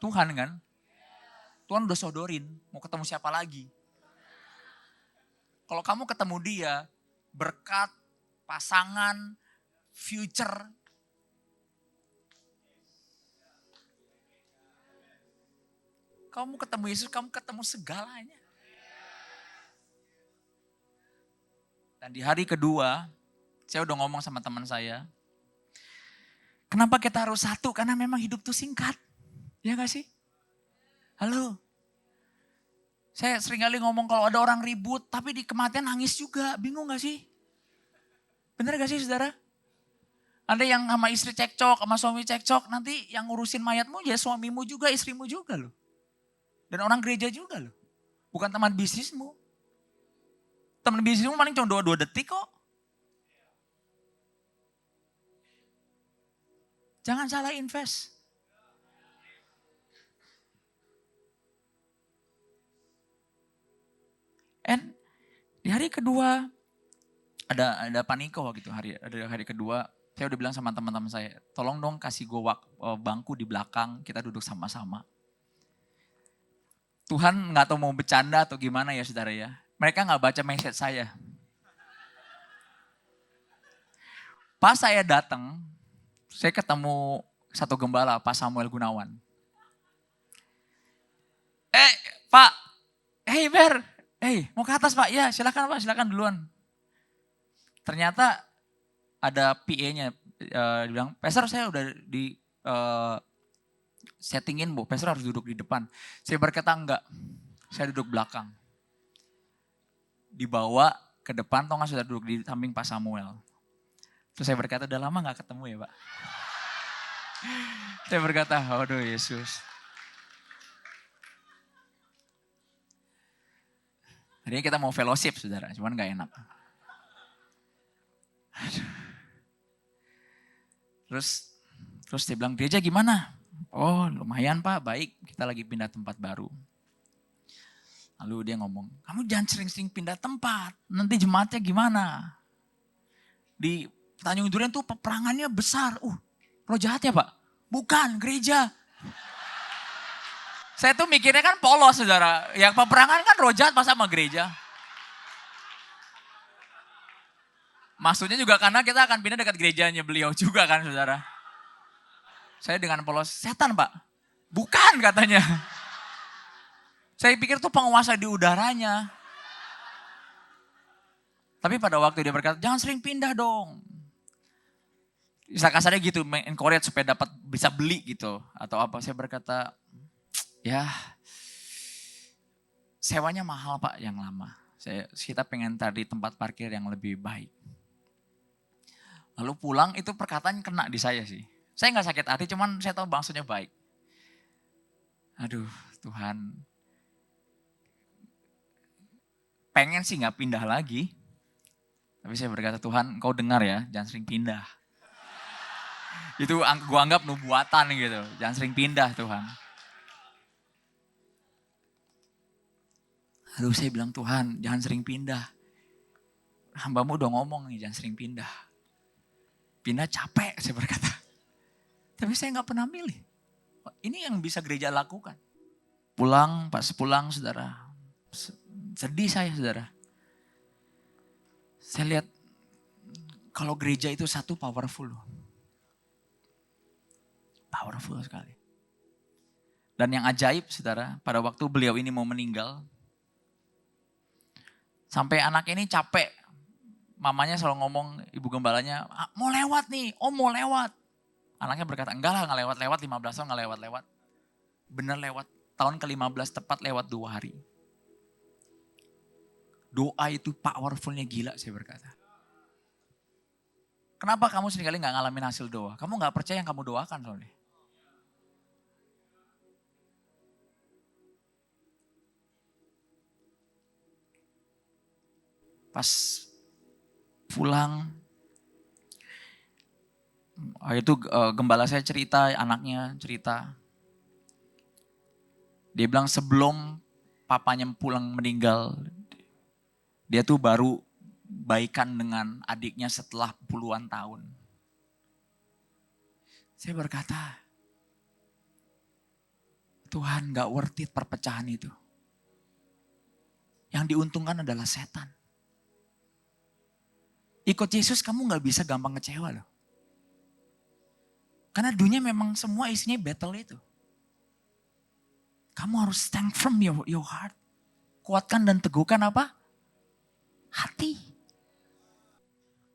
Tuhan kan? Tuhan udah sodorin, mau ketemu siapa lagi? Kalau kamu ketemu dia, berkat, pasangan, future. Kamu ketemu Yesus, kamu ketemu segalanya. Dan di hari kedua, saya udah ngomong sama teman saya, kenapa kita harus satu? Karena memang hidup tuh singkat. Ya gak sih? Halo? Saya sering kali ngomong kalau ada orang ribut, tapi di kematian nangis juga. Bingung gak sih? Bener gak sih saudara? Ada yang sama istri cekcok, sama suami cekcok, nanti yang ngurusin mayatmu ya suamimu juga, istrimu juga loh. Dan orang gereja juga loh. Bukan teman bisnismu. Teman bisnismu paling cuma 2 detik kok. Jangan salah invest. And di hari kedua ada paniko gitu. Hari kedua saya udah bilang sama teman-teman saya, tolong dong kasih gue bangku di belakang, kita duduk sama-sama. Tuhan nggak tahu mau bercanda atau gimana ya saudara ya. Mereka nggak baca message saya. Pas saya datang, saya ketemu satu gembala, Pak Samuel Gunawan. Pak, Ber, mau ke atas Pak? Ya silakan Pak, silakan duluan. Ternyata ada PA-nya, bilang, Pastor saya udah di settingin Bu, Pastor harus duduk di depan. Saya berkata enggak, saya duduk belakang. Dibawa ke depan, toh sudah duduk di samping Pak Samuel. Terus saya berkata, udah lama gak ketemu ya Pak. Saya berkata, waduh Yesus. Hari ini kita mau fellowship saudara, cuman gak enak. Terus dia bilang, gereja gimana? Oh lumayan Pak, baik, kita lagi pindah tempat baru. Lalu dia ngomong, kamu jangan sering-sering pindah tempat, nanti jemaatnya gimana? Di Tanjung Duren tuh peperangannya besar. Lo jahat ya Pak? Bukan, gereja. Saya tuh mikirnya kan polos saudara. Yang peperangan kan roh jahat masa sama gereja. Maksudnya juga karena kita akan pindah dekat gerejanya beliau juga kan saudara. Saya dengan polos, setan Pak? Bukan katanya. Saya pikir tuh penguasa di udaranya. Tapi pada waktu dia berkata, jangan sering pindah dong. Bisa kasarnya gitu, encourage supaya dapat bisa beli gitu. Atau apa, saya berkata, ya sewanya mahal Pak yang lama. Kita pengen cari tempat parkir yang lebih baik. Lalu pulang itu perkataan kena di saya sih. Saya gak sakit hati, cuman saya tahu maksudnya baik. Aduh Tuhan, pengen sih gak pindah lagi. Tapi saya berkata, Tuhan Engkau dengar ya, jangan sering pindah. Itu gue anggap nubuatan gitu, jangan sering pindah Tuhan. Aduh saya bilang, Tuhan jangan sering pindah. Hambamu udah ngomong nih, jangan sering pindah. Pindah capek, saya berkata. Tapi saya gak pernah milih. Ini yang bisa gereja lakukan. Pas pulang saudara, sedih saya saudara. Saya lihat kalau gereja itu satu powerful loh. Powerful sekali. Dan yang ajaib saudara, pada waktu beliau ini mau meninggal, sampai anak ini capek. Mamanya selalu ngomong, ibu gembalanya, mau lewat nih, mau lewat. Anaknya berkata, enggak lah, gak lewat-lewat, 15 tahun gak lewat-lewat. Bener lewat, tahun ke-15 tepat lewat 2 hari. Doa itu powerfulnya gila saya berkata. Kenapa kamu seringkali gak ngalamin hasil doa? Kamu gak percaya yang kamu doakan soalnya. Pas pulang, itu gembala saya cerita, anaknya cerita. Dia bilang sebelum papanya pulang meninggal, dia tuh baru baikan dengan adiknya setelah puluhan tahun. Saya berkata, Tuhan gak worth it perpecahan itu. Yang diuntungkan adalah setan. Ikut Yesus kamu gak bisa gampang kecewa loh. Karena dunia memang semua isinya battle itu. Kamu harus stand firm your heart. Kuatkan dan teguhkan apa? Hati.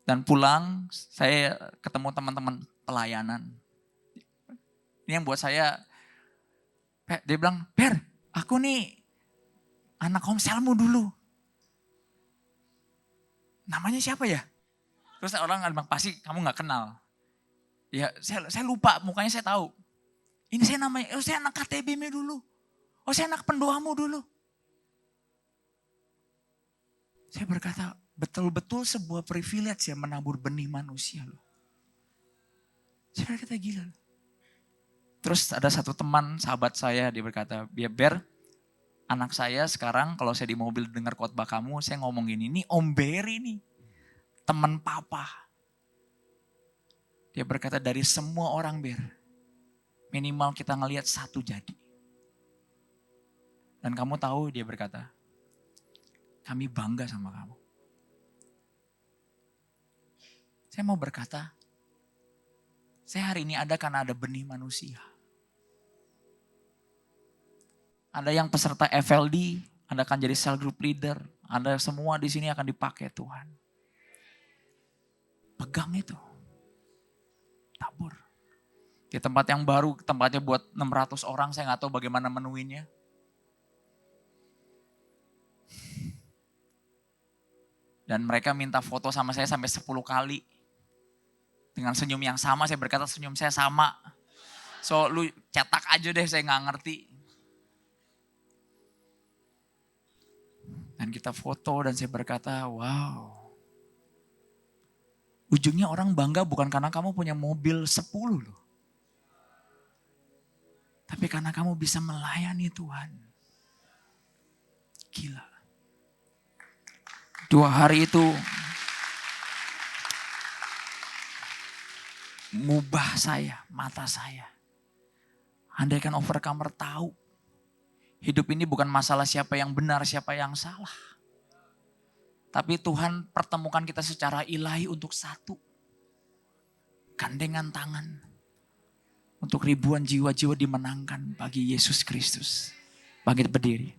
Dan pulang saya ketemu teman-teman pelayanan. Ini yang buat saya, dia bilang, Per, aku nih anak komselmu dulu. Namanya siapa ya? Terus orang bilang, pasti kamu gak kenal. Ya saya lupa, mukanya saya tahu. Ini saya namanya, saya anak KTB-mu dulu. Saya anak pendoamu dulu. Saya berkata, betul-betul sebuah privilege ya menabur benih manusia loh. Saya berkata gila loh. Terus ada satu teman, sahabat saya, dia berkata, Ber, anak saya sekarang kalau saya di mobil dengar khotbah kamu, saya ngomong gini, ini Om Berry nih, teman papa. Dia berkata dari semua orang Ber, minimal kita ngelihat satu jadi. Dan kamu tahu dia berkata, kami bangga sama kamu. Saya mau berkata, saya hari ini ada karena ada benih manusia. Ada yang peserta FLD, Anda akan jadi cell group leader. Anda semua di sini akan dipakai Tuhan. Pegang itu. Tabur. Di tempat yang baru, tempatnya buat 600 orang, saya gak tahu bagaimana menuinnya. Dan mereka minta foto sama saya sampai 10 kali. Dengan senyum yang sama, saya berkata senyum saya sama. So lu cetak aja deh, saya gak ngerti. Dan kita foto dan saya berkata, wow. Ujungnya orang bangga bukan karena kamu punya mobil 10 loh. Tapi karena kamu bisa melayani Tuhan. Gila. 2 hari itu mubah saya, mata saya. Andaikan overcomer tahu. Hidup ini bukan masalah siapa yang benar, siapa yang salah. Tapi Tuhan pertemukan kita secara ilahi untuk satu. Gandengan tangan. Untuk ribuan jiwa-jiwa dimenangkan bagi Yesus Kristus. Bangkit berdiri.